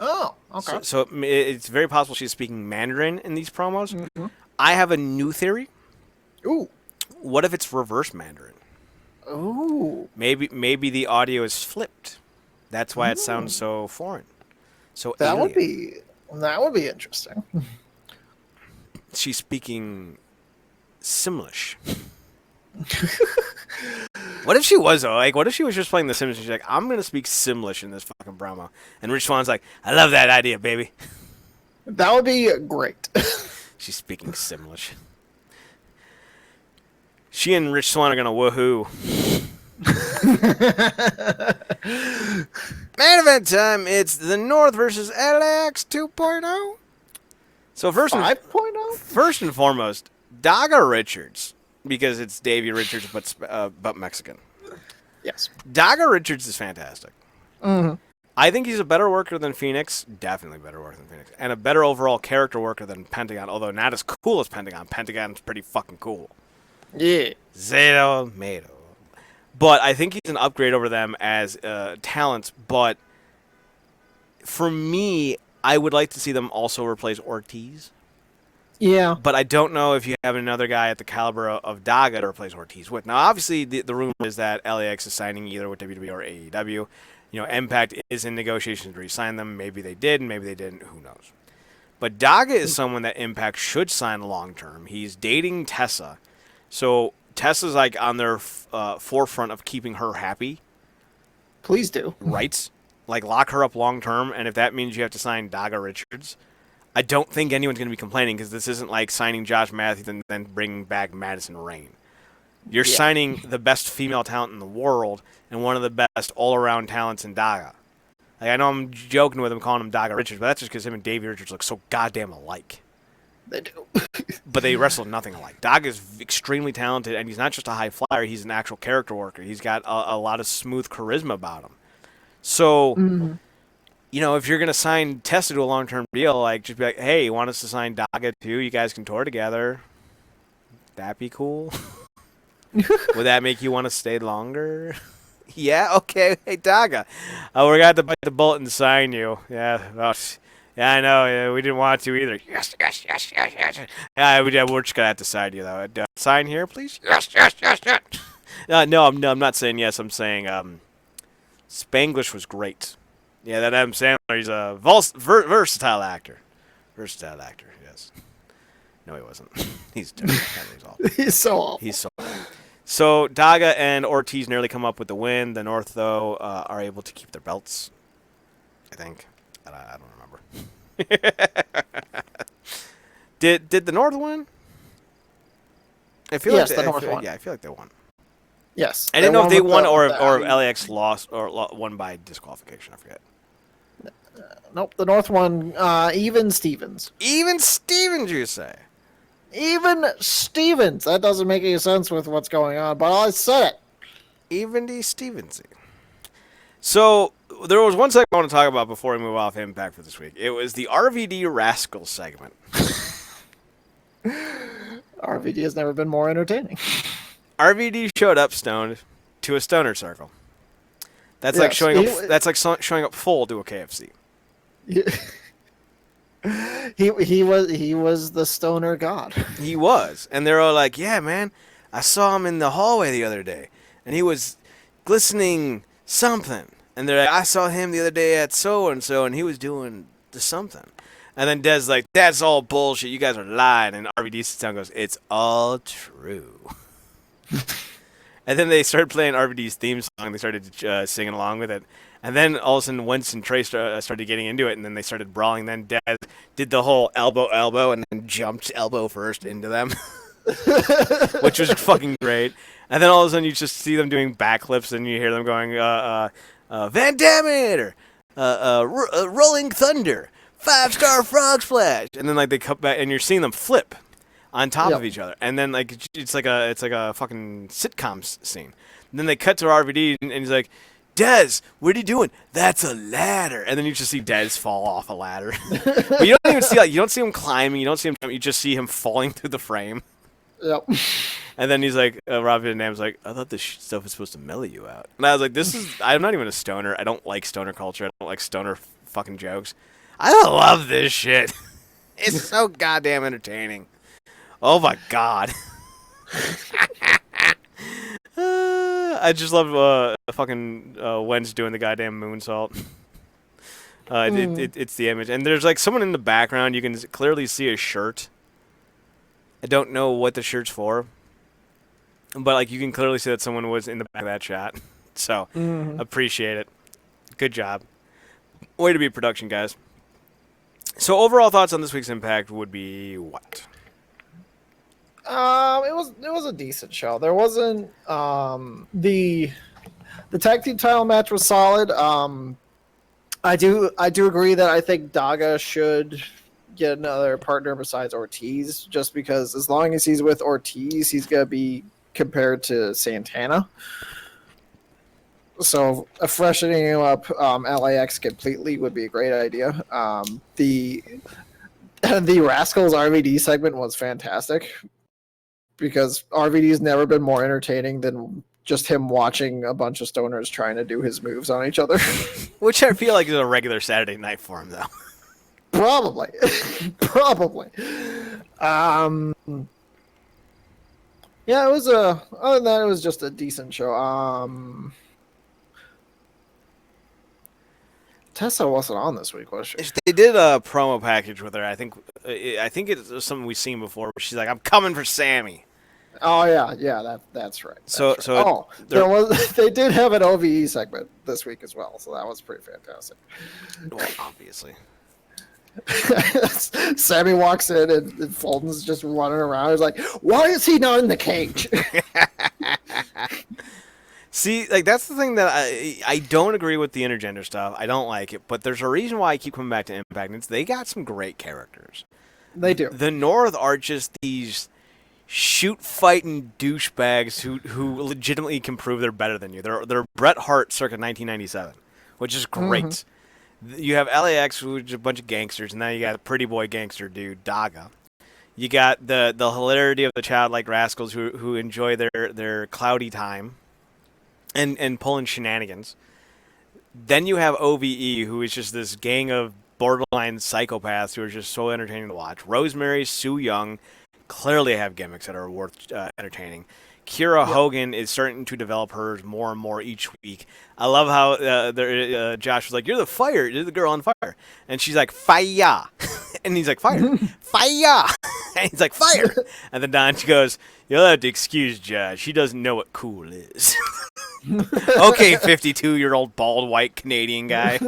[SPEAKER 2] Oh, okay.
[SPEAKER 1] So it's very possible she's speaking Mandarin in these promos.
[SPEAKER 2] Mm-hmm.
[SPEAKER 1] I have a new theory.
[SPEAKER 2] Ooh.
[SPEAKER 1] What if it's reverse Mandarin?
[SPEAKER 2] Ooh.
[SPEAKER 1] Maybe the audio is flipped. That's why it sounds so foreign. So
[SPEAKER 2] that
[SPEAKER 1] alien.
[SPEAKER 2] would be interesting.
[SPEAKER 1] She's speaking Simlish. What if she was though? Like, what if she was just playing The Sims and she's like, I'm gonna speak Simlish in this fucking promo, and Rich Swan's like, I love that idea, baby.
[SPEAKER 2] That would be great.
[SPEAKER 1] She's speaking Simlish. She and Rich Swan are gonna woohoo. Main event time. It's the North versus LAX 2.0. So first
[SPEAKER 2] 5.0?
[SPEAKER 1] First and foremost, Daga Richards, because it's Davey Richards but Mexican.
[SPEAKER 2] Yes.
[SPEAKER 1] Daga Richards is fantastic.
[SPEAKER 2] Mm-hmm.
[SPEAKER 1] I think he's a better worker than Phoenix. Definitely better worker than Phoenix. And a better overall character worker than Pentagon, although not as cool as Pentagon. Pentagon's pretty fucking cool.
[SPEAKER 2] Yeah.
[SPEAKER 1] Zero Mato. But I think he's an upgrade over them as talents. But for me, I would like to see them also replace Ortiz.
[SPEAKER 2] Yeah.
[SPEAKER 1] But I don't know if you have another guy at the caliber of Daga to replace Ortiz with. Now, obviously, the rumor is that LAX is signing either with WWE or AEW. You know, Impact is in negotiations to re-sign them. Maybe they did, maybe they didn't. Who knows? But Daga is someone that Impact should sign long-term. He's dating Tessa. So Tessa's like on their forefront of keeping her happy.
[SPEAKER 2] Please do.
[SPEAKER 1] Right? Like, lock her up long-term, and if that means you have to sign Daga Richards, I don't think anyone's going to be complaining because this isn't like signing Josh Matthews and then bringing back Madison Rayne. You're signing the best female talent in the world and one of the best all-around talents in Daga. Like, I know I'm joking with him, calling him Daga Richards, but that's just because him and Davey Richards look so goddamn alike.
[SPEAKER 2] They do.
[SPEAKER 1] But they wrestle nothing alike. Daga is extremely talented, and he's not just a high flyer. He's an actual character worker. He's got a lot of smooth charisma about him. So, you know, if you're going to sign Tessa to a long-term deal, like, just be like, hey, you want us to sign Daga too? You guys can tour together. That'd be cool. Would that make you want to stay longer? Yeah? Okay. Hey, Daga. We're going to bite the bullet and sign you. Yeah. Well, yeah, I know. Yeah, we didn't want to either. Yes. Yeah, we're just going to have to sign you, though. sign here, please? Yes. No, I'm not saying yes. I'm saying Spanglish was great. Yeah, that Adam Sandler, he's a versatile actor. Versatile actor, yes. No, he wasn't. He's terrible.
[SPEAKER 2] He's so awful.
[SPEAKER 1] He's so awful. So Daga and Ortiz nearly come up with the win. The North, though, are able to keep their belts, I think. I don't remember. Did the North win? I feel
[SPEAKER 2] yes,
[SPEAKER 1] like
[SPEAKER 2] the North won.
[SPEAKER 1] Yeah, I feel like they won.
[SPEAKER 2] Yes.
[SPEAKER 1] I didn't know if they won or LAX lost or won by disqualification. I forget.
[SPEAKER 2] Nope, the North won even Stevens.
[SPEAKER 1] Even Stevens, you say?
[SPEAKER 2] Even Stevens. That doesn't make any sense with what's going on, but I said it.
[SPEAKER 1] Even the Stevensy. So there was one segment I want to talk about before we move off Impact for this week. It was the RVD Rascals segment.
[SPEAKER 2] RVD has never been more entertaining.
[SPEAKER 1] RVD showed up stoned to a stoner circle. That's like showing up. That's like showing up full to a KFC.
[SPEAKER 2] He was the stoner god.
[SPEAKER 1] He was, and they're all like, "Yeah, man, I saw him in the hallway the other day, and he was glistening something." And they're like, "I saw him the other day at so and so, and he was doing the something." And then Dez like, "That's all bullshit. You guys are lying." And RVD sits down and goes, "It's all true." And then they started playing RVD's theme song. They started singing along with it. And then all of a sudden, Wentz and Trey started getting into it, and then they started brawling. Then Dez did the whole elbow, and then jumped elbow first into them, which was fucking great. And then all of a sudden, you just see them doing backflips, and you hear them going, Van Damme, or Rolling Thunder, 5-star frog splash. And then like they cut back, and you're seeing them flip on top of each other. And then like it's like a fucking sitcom scene. And then they cut to RVD, and he's like, "Dez, what are you doing?" "That's a ladder." And then you just see Dez fall off a ladder. But you don't even see you don't see him climbing. You don't see him. You just see him falling through the frame.
[SPEAKER 2] Yep.
[SPEAKER 1] And then he's like, Rob Van Dam's like, "I thought this stuff was supposed to mellow you out." And I was like, I'm not even a stoner. I don't like stoner culture. I don't like stoner fucking jokes. I love this shit. It's so goddamn entertaining. Oh my god. I just love fucking Wentz doing the goddamn moonsault. It's the image. And there's like someone in the background. You can clearly see a shirt. I don't know what the shirt's for. But like you can clearly see that someone was in the back of that shot. So, appreciate it. Good job. Way to be production, guys. So overall thoughts on this week's Impact would be what?
[SPEAKER 2] It was a decent show. There wasn't the tag team title match was solid. I do agree that I think Daga should get another partner besides Ortiz, just because as long as he's with Ortiz, he's gonna be compared to Santana. So freshening up LAX completely would be a great idea. The Rascals RVD segment was fantastic, because RVD's never been more entertaining than just him watching a bunch of stoners trying to do his moves on each other.
[SPEAKER 1] Which I feel like is a regular Saturday night for him, though.
[SPEAKER 2] Probably. Probably. Yeah, it was other than that, it was just a decent show. Tessa wasn't on this week, was she?
[SPEAKER 1] They did a promo package with her. I think it's something we've seen before. Where she's like, "I'm coming for Sammy."
[SPEAKER 2] Oh yeah, that's right. That's
[SPEAKER 1] right.
[SPEAKER 2] They did have an OVE segment this week as well, so that was pretty fantastic.
[SPEAKER 1] Well, obviously.
[SPEAKER 2] Sammy walks in and Fulton's just running around. He's like, "Why is he not in the cage?"
[SPEAKER 1] See, like that's the thing that I don't agree with the intergender stuff. I don't like it, but there's a reason why I keep coming back to Impact. And it's they got some great characters.
[SPEAKER 2] They do.
[SPEAKER 1] The North are just these shoot-fighting douchebags who legitimately can prove they're better than you. They're Bret Hart circa 1997, which is great. Mm-hmm. You have LAX, which is a bunch of gangsters, and now you got a pretty boy gangster dude, Daga. You got the hilarity of the childlike rascals who enjoy their cloudy time and pulling shenanigans. Then you have OVE, who is just this gang of borderline psychopaths who are just so entertaining to watch. Rosemary, Sue Young, clearly have gimmicks that are worth entertaining. Kiera Hogan is starting to develop hers more and more each week. I love how Josh was like, "You're the girl on fire," and she's like, "Fire," and he's like, "Fire, fire," and he's like, "Fire," and then Don goes, "You'll have to excuse Josh. She doesn't know what cool is." Okay, 52-year-old bald white Canadian guy,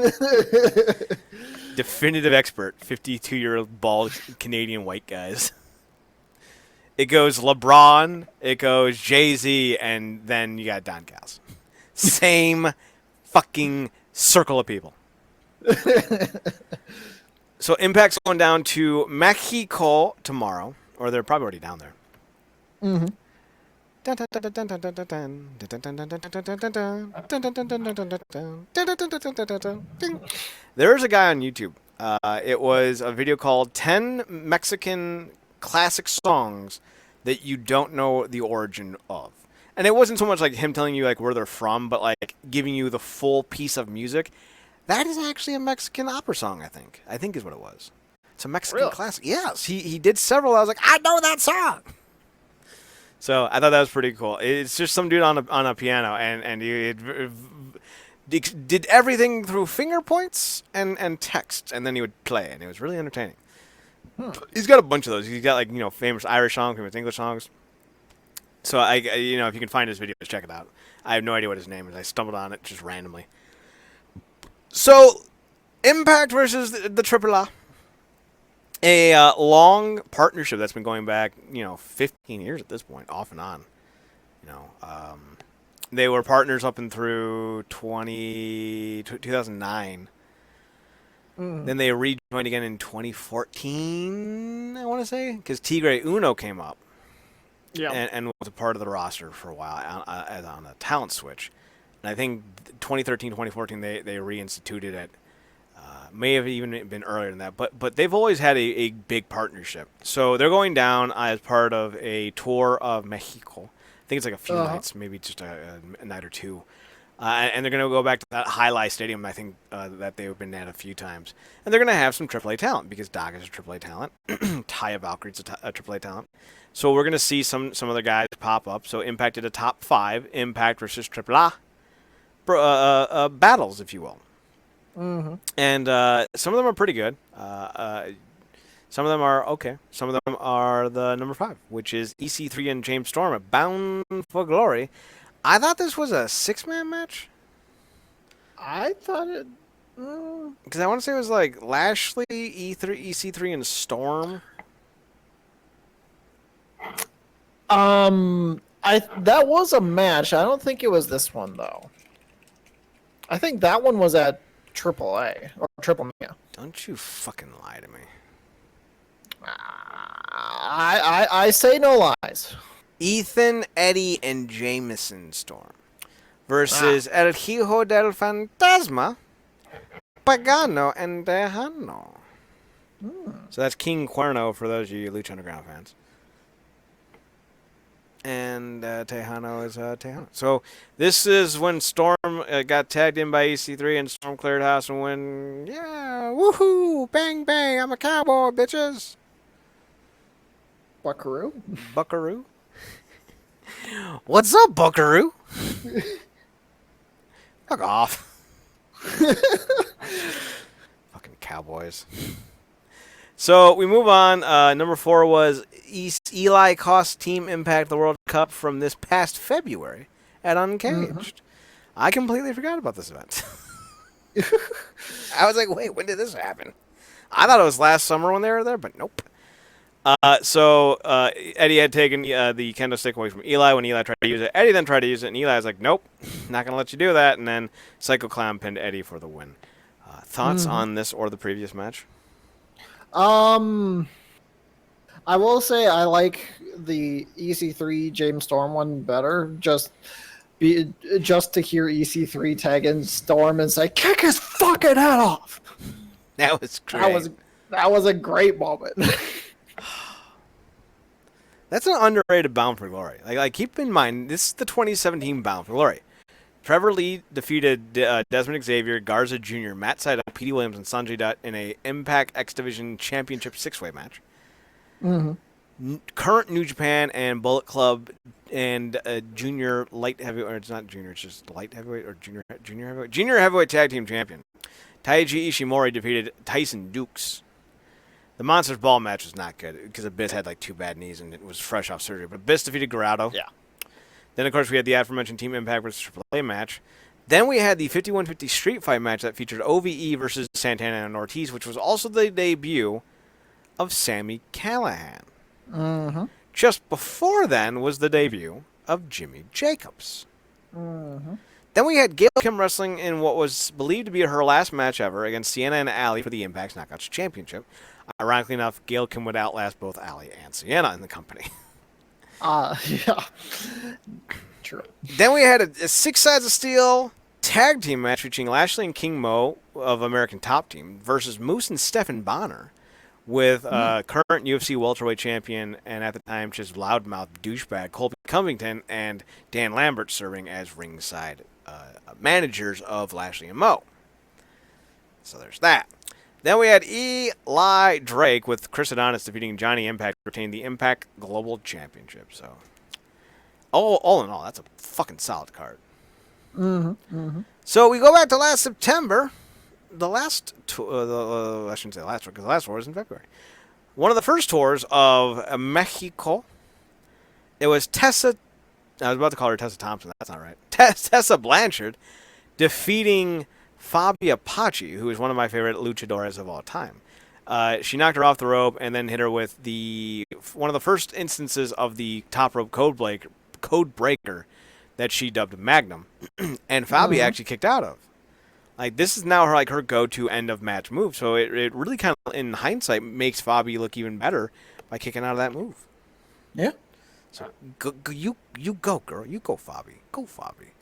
[SPEAKER 1] definitive expert. 52-year-old bald Canadian white guys. It goes LeBron, it goes Jay-Z, and then you got Don Callis. Same fucking circle of people. So Impact's going down to Mexico tomorrow, or they're probably already down there.
[SPEAKER 2] Mm-hmm.
[SPEAKER 1] There's a guy on YouTube. It was a video called 10 Mexican classic songs that you don't know the origin of. And it wasn't so much like him telling you like where they're from, but like giving you the full piece of music. That is actually a Mexican opera song, I think. I think is what it was. It's a Mexican classic. Yes, he did several. I was like, I know that song. So I thought that was pretty cool. It's just some dude on a piano, and he did everything through finger points and text, and then he would play, and it was really entertaining. He's got a bunch of those. He's got like famous Irish songs, famous English songs. So I if you can find his videos, check it out. I have no idea what his name is. I stumbled on it just randomly. So Impact versus the AAA. A long partnership that's been going back, 15 years at this point, off and on. They were partners up and through 2009. Then they rejoined again in 2014, I want to say, because Tigre Uno came up and was a part of the roster for a while on a talent switch. And I think 2013, 2014, they reinstituted it. May have even been earlier than that, but they've always had a big partnership. So they're going down as part of a tour of Mexico. I think it's like a few nights, maybe just a night or two. And they're going to go back to that Highlight Stadium, I think, that they've been at a few times. And they're going to have some AAA talent, because Daga is a AAA talent. Taya Valkyrie's a AAA talent. So we're going to see some other guys pop up. So Impact did a top 5, Impact versus AAA battles, if you will.
[SPEAKER 2] Mm-hmm.
[SPEAKER 1] And some of them are pretty good. Some of them are okay. Some of them are the number 5, which is EC3 and James Storm at Bound for Glory. I thought this was a 6-man match.
[SPEAKER 2] I thought it...
[SPEAKER 1] Because I want to say it was like Lashley, EC3, and Storm.
[SPEAKER 2] That was a match. I don't think it was this one, though. I think that one was at AAA, or Triple Mania.
[SPEAKER 1] Don't you fucking lie to me.
[SPEAKER 2] I say no lies.
[SPEAKER 1] Ethan, Eddie, and Jameson Storm versus El Hijo del Fantasma, Pagano, and Tejano. So that's King Cuerno for those of you Lucha Underground fans. And Tejano is Tejano. So this is when Storm got tagged in by EC3 and Storm cleared house and went, yeah, woohoo, bang, bang, I'm a cowboy, bitches.
[SPEAKER 2] Buckaroo?
[SPEAKER 1] Buckaroo? What's up, Buckaroo? Fuck off. Fucking cowboys. So we move on. Number 4 was Eli cost Team Impact the World Cup from this past February at Uncaged. I completely forgot about this event. I was like, wait, when did this happen? I thought it was last summer when they were there, but nope. So Eddie had taken the kendo stick away from Eli when Eli tried to use it. Eddie then tried to use it, and Eli was like, nope, not going to let you do that. And then Psycho Clown pinned Eddie for the win. Thoughts on this or the previous match?
[SPEAKER 2] I will say I like the EC3 James Storm one better. Just to hear EC3 tag in Storm and say, kick his fucking head off.
[SPEAKER 1] That was great.
[SPEAKER 2] That was a great moment.
[SPEAKER 1] That's an underrated Bound for Glory. Like keep in mind, this is the 2017 Bound for Glory. Trevor Lee defeated Desmond Xavier, Garza Jr., Matt Sydal, Petey Williams, and Sanjay Dutt in a Impact X Division Championship 6-way match. current New Japan and Bullet Club and junior light heavyweight, or it's not junior, it's just light heavyweight or junior heavyweight tag team champion. Taiji Ishimori defeated Tyson Dukes. The Monsters Ball match was not good because Abyss had like 2 bad knees and it was fresh off surgery. But Abyss defeated Garado.
[SPEAKER 2] Yeah.
[SPEAKER 1] Then, of course, we had the aforementioned Team Impact versus AAA match. Then we had the 51-50 street fight match that featured OVE versus Santana and Ortiz, which was also the debut of Sami Callihan.
[SPEAKER 2] Mm-hmm.
[SPEAKER 1] Just before then was the debut of Jimmy Jacobs.
[SPEAKER 2] Mm-hmm.
[SPEAKER 1] Then we had Gail Kim wrestling in what was believed to be her last match ever against Sienna and Allie for the Impact's Knockouts Championship. Ironically enough, Gail Kim would outlast both Allie and Sienna in the company.
[SPEAKER 2] Yeah. True.
[SPEAKER 1] Then we had a 6 Sides of Steel tag team match featuring Lashley and King Mo of American Top Team versus Moose and Stephen Bonner with current UFC welterweight champion and at the time just loudmouth douchebag Colby Covington and Dan Lambert serving as ringside managers of Lashley and Mo. So there's that. Then we had Eli Drake with Chris Adonis defeating Johnny Impact to retain the Impact Global Championship. So, all in all, that's a fucking solid card.
[SPEAKER 2] Mm-hmm. Mm-hmm.
[SPEAKER 1] So we go back to last September. I shouldn't say the last tour because the last tour was in February. One of the first tours of Mexico. It was Tessa. I was about to call her Tessa Thompson. That's not right. Tessa Blanchard defeating Fabi Apache, who is one of my favorite luchadores of all time. She knocked her off the rope and then hit her with one of the first instances of the top rope code breaker that she dubbed Magnum, and Fabi actually kicked out of. Like, this is now her go-to end of match move. So it really kind of, in hindsight, makes Fabi look even better by kicking out of that move.
[SPEAKER 2] Yeah.
[SPEAKER 1] So you go, girl. You go, Fabi. Go, Fabi.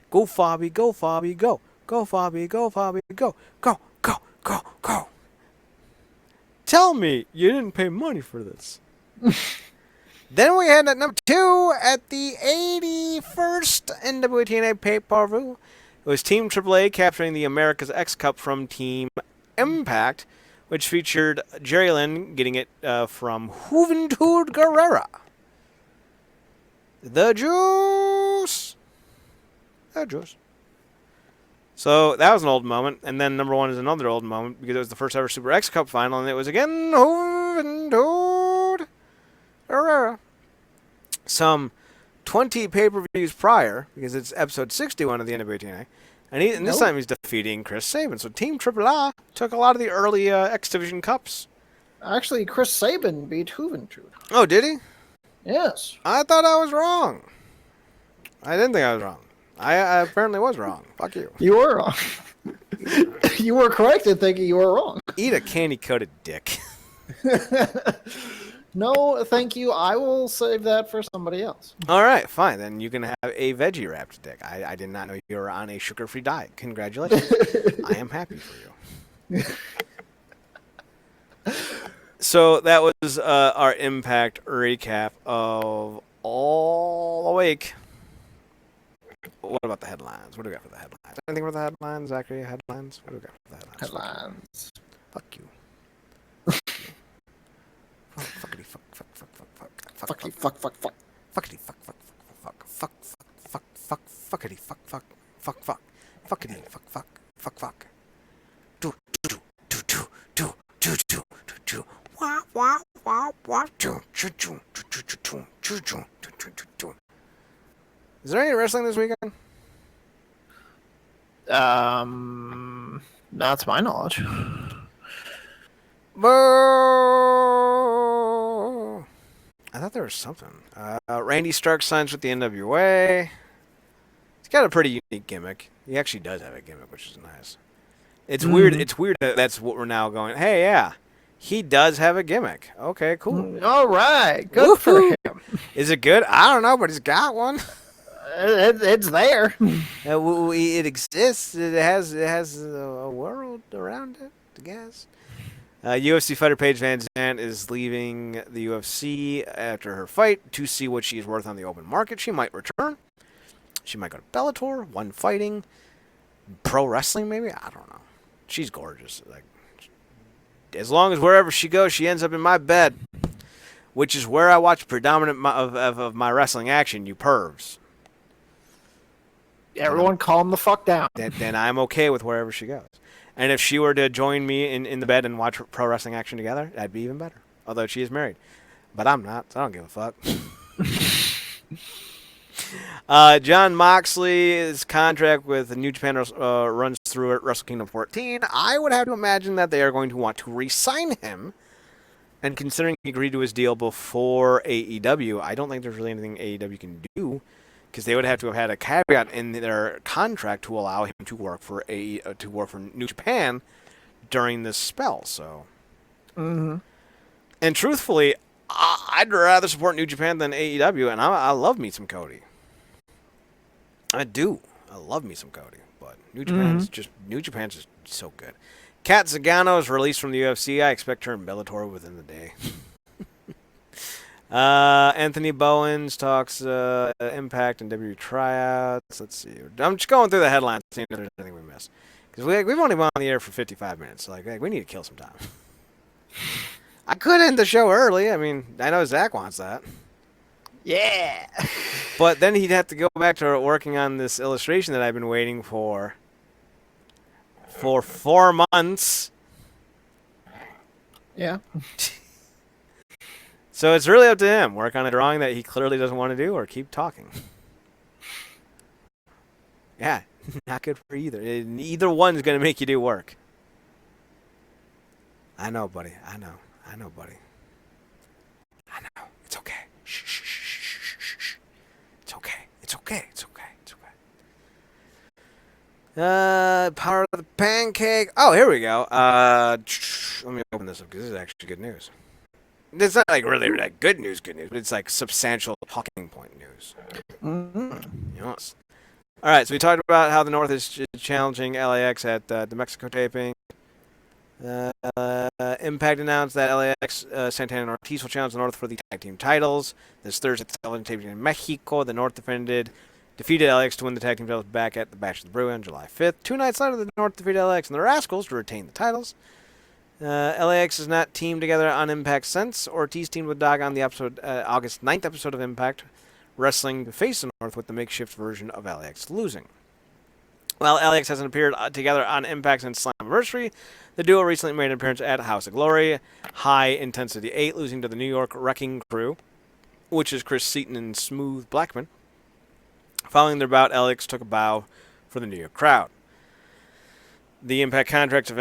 [SPEAKER 1] Go, Fabi. Go, Fabi. Go. Go, Fabi. Go, Fabi. Go. Go. Go. Go. Go. Tell me you didn't pay money for this. Then we had at number 2 at the 81st NWA TNA pay-per-view. It was Team AAA capturing the America's X Cup from Team Impact, which featured Jerry Lynn getting it from Juventud Guerrera. The Juice. So that was an old moment. And then number 1 is another old moment because it was the first ever Super X Cup final, and it was again Juventud Guerrera. Some 20 pay-per-views prior, because it's episode 61 of the NWA TNA, and this time he's defeating Chris Sabin. So Team AAA took a lot of the early X Division Cups.
[SPEAKER 2] Actually, Chris Sabin beat Juventud.
[SPEAKER 1] Oh, did he?
[SPEAKER 2] Yes.
[SPEAKER 1] I thought I was wrong. I didn't think I was wrong. I apparently was wrong. Fuck you.
[SPEAKER 2] You were wrong. You were correct in thinking you were wrong.
[SPEAKER 1] Eat a candy-coated dick.
[SPEAKER 2] No, thank you. I will save that for somebody else.
[SPEAKER 1] All right, fine. Then you can have a veggie-wrapped dick. I did not know you were on a sugar-free diet. Congratulations. I am happy for you. So that was our Impact recap of All Awake. What about the headlines? What do we got for the headlines? Anything for the headlines, Zachary? Headlines? What do we got for the headlines?
[SPEAKER 2] Headlines.
[SPEAKER 1] Fuck you. Fuckity fuck fuck fuck fuck fuck
[SPEAKER 2] Fuckity fuck fuck fuck.
[SPEAKER 1] fuckity fuck fuck fuck fuck fuck fuck fuckity fuck fuck fuck fuck fuckity fuck fuck fuck fuck. Do do do do do do do do. Wah wah wah wah. Do do do do do do do do do do. Is there any wrestling this weekend?
[SPEAKER 2] Not to my knowledge.
[SPEAKER 1] Boo! I thought there was something. Randy Stark signs with the NWA. He's got a pretty unique gimmick. He actually does have a gimmick, which is nice. It's weird. It's weird that that's what we're now going. Hey, yeah, he does have a gimmick. Okay, cool.
[SPEAKER 2] All right, good for him.
[SPEAKER 1] Is it good? I don't know, but he's got one.
[SPEAKER 2] It's there.
[SPEAKER 1] It exists. It has a world around it, I guess. UFC fighter Paige Van Zandt is leaving the UFC after her fight to see what she is worth on the open market. She might return. She might go to Bellator, One Fighting, pro wrestling maybe. I don't know. She's gorgeous. Like, as long as wherever she goes, she ends up in my bed. which is where I watch predominant of my wrestling action, you pervs.
[SPEAKER 2] Everyone calm the fuck down.
[SPEAKER 1] Then I'm okay with wherever she goes. And if she were to join me in the bed and watch pro wrestling action together, that'd be even better. Although she is married. But I'm not, so I don't give a fuck. Jon Moxley's contract with New Japan runs through at Wrestle Kingdom 14. I would have to imagine that they are going to want to re-sign him. And considering he agreed to his deal before AEW, I don't think there's really anything AEW can do, because they would have to have had a caveat in their contract to allow him to work for New Japan during this spell. So, and truthfully, I'd rather support New Japan than AEW, and I love me some Cody. I do. I love me some Cody, but New Japan's just so good. Kat Zagano is released from the UFC. I expect her in Bellator within the day. Anthony Bowens talks Impact and WWE tryouts. Let's see. I'm just going through the headlines, seeing if there's anything we missed. Because we've only been on the air for 55 minutes, so like we need to kill some time. I could end the show early. I mean, I know Zach wants that.
[SPEAKER 2] Yeah.
[SPEAKER 1] But then he'd have to go back to working on this illustration that I've been waiting for 4 months.
[SPEAKER 2] Yeah.
[SPEAKER 1] So it's really up to him. Work on a drawing that he clearly doesn't want to do, or keep talking. Yeah, not good for either. Either one's going to make you do work. I know, buddy. I know, buddy. I know. It's okay. Shh, shh, shh, shh, shh, shh. It's okay. It's okay. It's okay. It's okay. Power of the pancake. Oh, here we go. Let me open this up because this is actually good news. It's not like really like good news, but it's like substantial talking point news. Yes. All right, so we talked about how the North is challenging LAX at the Mexico taping. Impact announced that LAX, Santana, and Ortiz will challenge the North for the tag team titles. This Thursday at the television taping in Mexico, the North defeated LAX to win the tag team titles back at the Bash of the Brew on July 5th. 2 nights later, the North defeated LAX and the Rascals to retain the titles. LAX has not teamed together on Impact since. Ortiz teamed with Daga on the August 9th episode of Impact, wrestling to face the North with the makeshift version of LAX losing. While LAX hasn't appeared together on Impact since Slammiversary, the duo recently made an appearance at House of Glory, High Intensity 8, losing to the New York Wrecking Crew, which is Chris Seaton and Smooth Blackman. Following their bout, LAX took a bow for the New York crowd. The Impact contracts of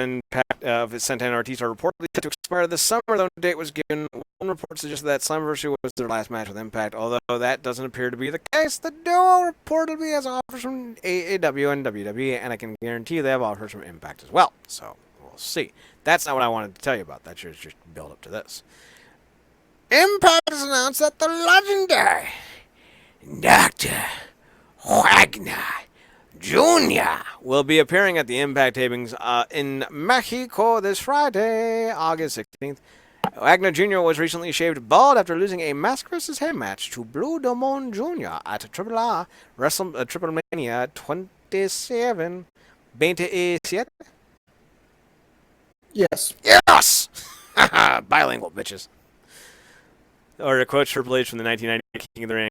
[SPEAKER 1] Santana and Ortiz are reportedly set to expire this summer, though no date was given. One report suggested that Slammiversary was their last match with Impact, although that doesn't appear to be the case. The duo reportedly has offers from AEW and WWE, and I can guarantee they have offers from Impact as well. So, we'll see. That's not what I wanted to tell you about. That should just build up to this. Impact has announced that the legendary Dr. Wagner Jr. will be appearing at the Impact tapings in Mexico this Friday, August 16th. Wagner Jr. was recently shaved bald after losing a mask versus hair match to Blue Demon Jr. at Triple Mania 27.
[SPEAKER 2] Yes.
[SPEAKER 1] Yes! Bilingual, bitches. Or to quote Triple H from the 1990 King of the Ring.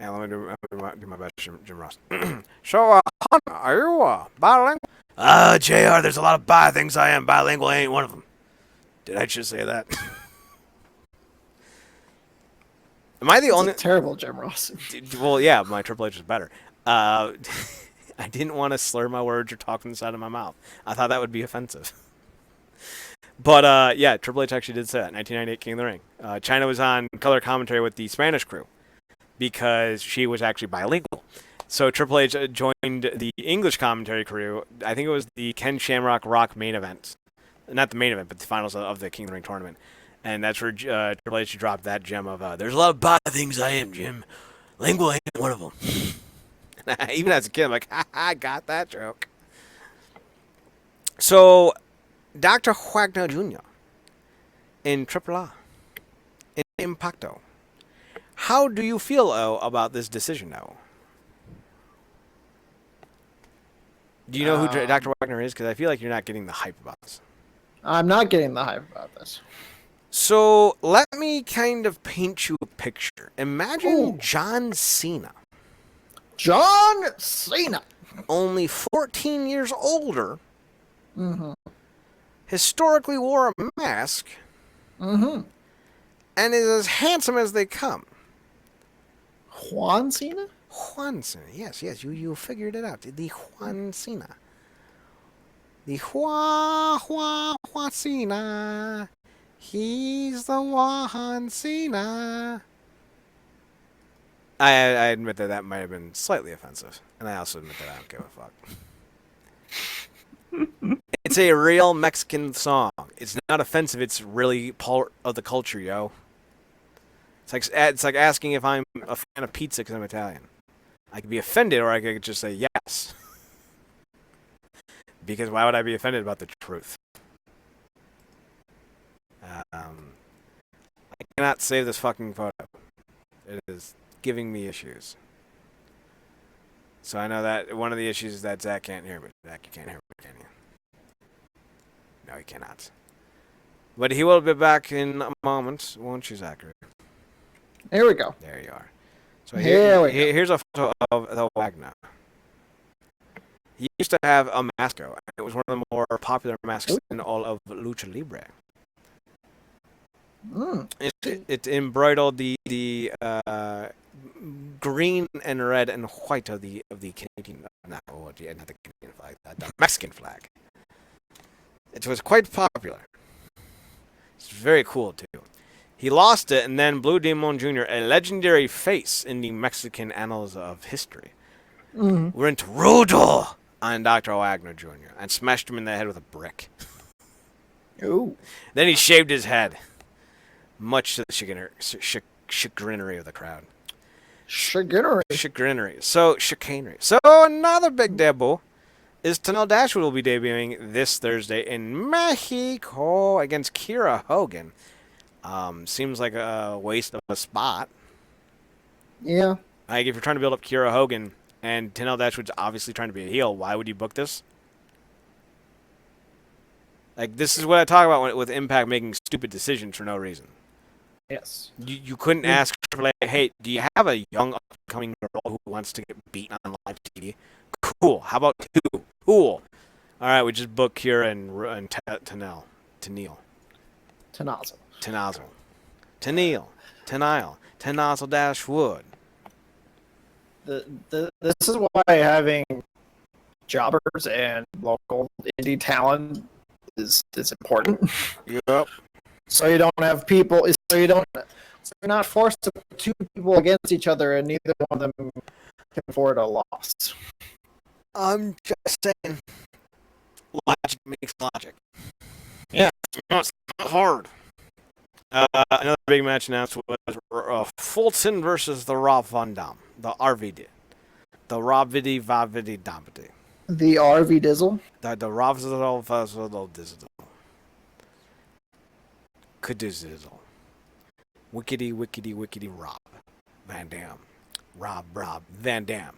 [SPEAKER 1] Let me do my best, Jim Ross. So, are you bilingual? JR, there's a lot of things I am. Bilingual ain't one of them. Did I just say that? Am I the only...
[SPEAKER 2] terrible Jim Ross.
[SPEAKER 1] Well, yeah, my Triple H is better. I didn't want to slur my words or talk from the side of my mouth. I thought that would be offensive. But, yeah, Triple H actually did say that. 1998 King of the Ring. Chyna was on color commentary with the Spanish crew because she was actually bilingual. So Triple H joined the English commentary crew. I think it was the Ken Shamrock Rock main event. Not the main event, but the finals of the King of the Ring tournament. And that's where Triple H dropped that gem of, there's a lot of things I am, Jim. Lingual ain't one of them. Even as a kid, I'm like, I got that joke. So, Dr. Wagner Jr. in AAA, in Impacto. How do you feel about this decision now? Do you know who Dr. Wagner is? Because I feel like you're not getting the hype about this.
[SPEAKER 2] I'm not getting the hype about this.
[SPEAKER 1] So let me kind of paint you a picture. Imagine
[SPEAKER 2] Ooh.
[SPEAKER 1] John Cena,
[SPEAKER 2] John Cena.
[SPEAKER 1] only 14 years older,
[SPEAKER 2] Mm-hmm.
[SPEAKER 1] historically wore a mask,
[SPEAKER 2] Mm-hmm.
[SPEAKER 1] and is as handsome as they come.
[SPEAKER 2] Juan Cena?
[SPEAKER 1] Juan Cena. Yes, you figured it out. The Juan Cena. The Juan Cena. He's the Juan Cena. I admit that might have been slightly offensive. And I also admit that I don't give a fuck. It's a real Mexican song. It's not offensive. It's really part of the culture, yo. It's like asking if I'm a fan of pizza because I'm Italian. I could be offended, or I could just say yes. Because why would I be offended about the truth? I cannot save this fucking photo. It is giving me issues. So I know that one of the issues is that Zach can't hear me. Zach, you can't hear me, can you? No, he cannot. But he will be back in a moment, won't you, Zachary?
[SPEAKER 2] There we go.
[SPEAKER 1] There you are. So here's a photo of the Wagner. He used to have a masco. It was one of the more popular masks in all of Lucha Libre. It embroidered the green and red and white of the Canadian, not the Canadian flag, the Mexican flag. It was quite popular. It's very cool too. He lost it, and then Blue Demon Jr., a legendary face in the Mexican annals of history, went rudo on Dr. Wagner Jr. and smashed him in the head with a brick.
[SPEAKER 2] Ooh.
[SPEAKER 1] Then he shaved his head, much to the chicanery of the crowd. Chicanery. So another big debut is Tenille Dashwood will be debuting this Thursday in Mexico against Kiera Hogan. Seems like a waste of a spot.
[SPEAKER 2] Yeah.
[SPEAKER 1] Like, if you're trying to build up Kiera Hogan and Tenille Dashwood's obviously trying to be a heel, why would you book this? Like, this is what I talk about with Impact making stupid decisions for no reason.
[SPEAKER 2] Yes.
[SPEAKER 1] You couldn't ask Triple H, hey, do you have a young upcoming girl who wants to get beaten on live TV? Cool. How about two? Cool. All right, we just booked Kiera and Tenille. Tenille Dashwood.
[SPEAKER 2] This is why having jobbers and local indie talent is important.
[SPEAKER 1] Yep.
[SPEAKER 2] So you don't have people. So you're not forced to put two people against each other, and neither one of them can afford a loss.
[SPEAKER 1] I'm just saying, logic makes logic.
[SPEAKER 2] Yeah,
[SPEAKER 1] it's not hard. Another big match announced was Fulton versus the Rob Van Dam, the RVD, the Rob Vidi Vavidi Dambidi.
[SPEAKER 2] The RV Dizzle.
[SPEAKER 1] The Rob Dizzle. Kadizzle. Wickety Rob Van Dam. Rob Van Dam.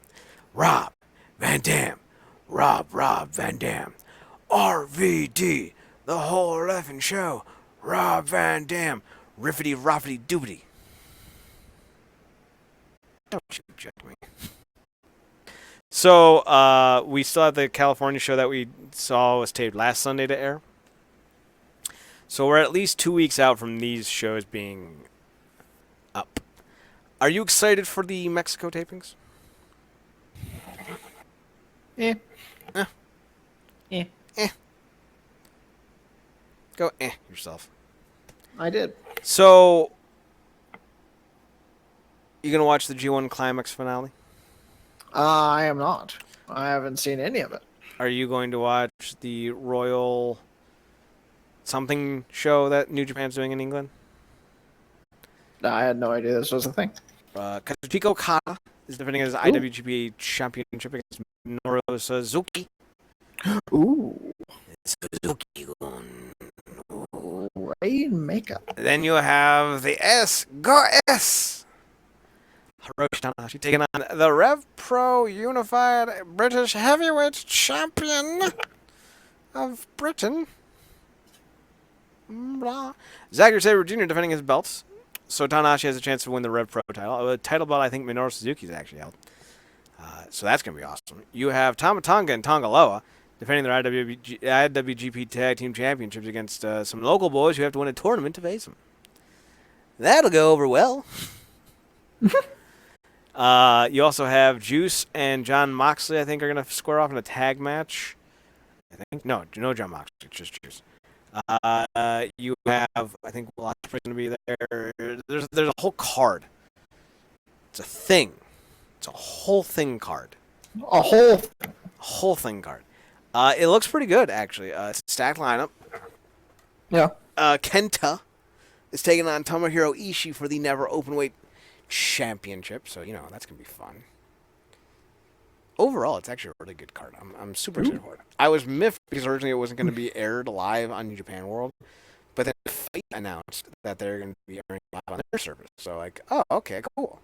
[SPEAKER 1] Rob Van Dam. Rob Van Dam. RVD. The whole effing show. Rob Van Dam. Riffity Roffity Doobity. Don't you reject me. So, we still have the California show that we saw was taped last Sunday to air. So we're at least 2 weeks out from these shows being up. Are you excited for the Mexico tapings?
[SPEAKER 2] Eh.
[SPEAKER 1] Go yourself.
[SPEAKER 2] I did.
[SPEAKER 1] So, you gonna watch the G1 Climax finale?
[SPEAKER 2] I am not. I haven't seen any of it.
[SPEAKER 1] Are you going to watch the Royal something show that New Japan's doing in England?
[SPEAKER 2] I had no idea this was a thing.
[SPEAKER 1] Kazuchika Okada is defending his IWGP Championship against Minoru Suzuki.
[SPEAKER 2] Ooh.
[SPEAKER 1] Suzuki.
[SPEAKER 2] Rainmaker.
[SPEAKER 1] Then you have the Go S! Hiroshi Tanahashi taking on the Rev Pro Unified British Heavyweight Champion of Britain, Blah. Wagner Jr. defending his belts. So Tanahashi has a chance to win the Rev Pro title. A title belt I think Minoru Suzuki's actually held. So that's going to be awesome. You have Tama Tonga and Tonga Loa defending their IWGP Tag Team Championships against some local boys who have to win a tournament to face them. That'll go over well. You also have Juice and John Moxley, I think, are going to square off in a tag match. I think. No John Moxley, just Juice. You have, I think, Ospreay's going to be there. There's a whole card. It's a thing. It's a whole thing card.
[SPEAKER 2] A whole
[SPEAKER 1] thing card. It looks pretty good, actually. It's a stacked lineup.
[SPEAKER 2] Yeah.
[SPEAKER 1] Kenta is taking on Tomohiro Ishii for the Never Openweight Championship, so, that's going to be fun. Overall, it's actually a really good card. I'm super excited for it. I was miffed because originally it wasn't going to be aired live on New Japan World, but then Fight announced that they're going to be airing live on their service. So, oh, okay, cool.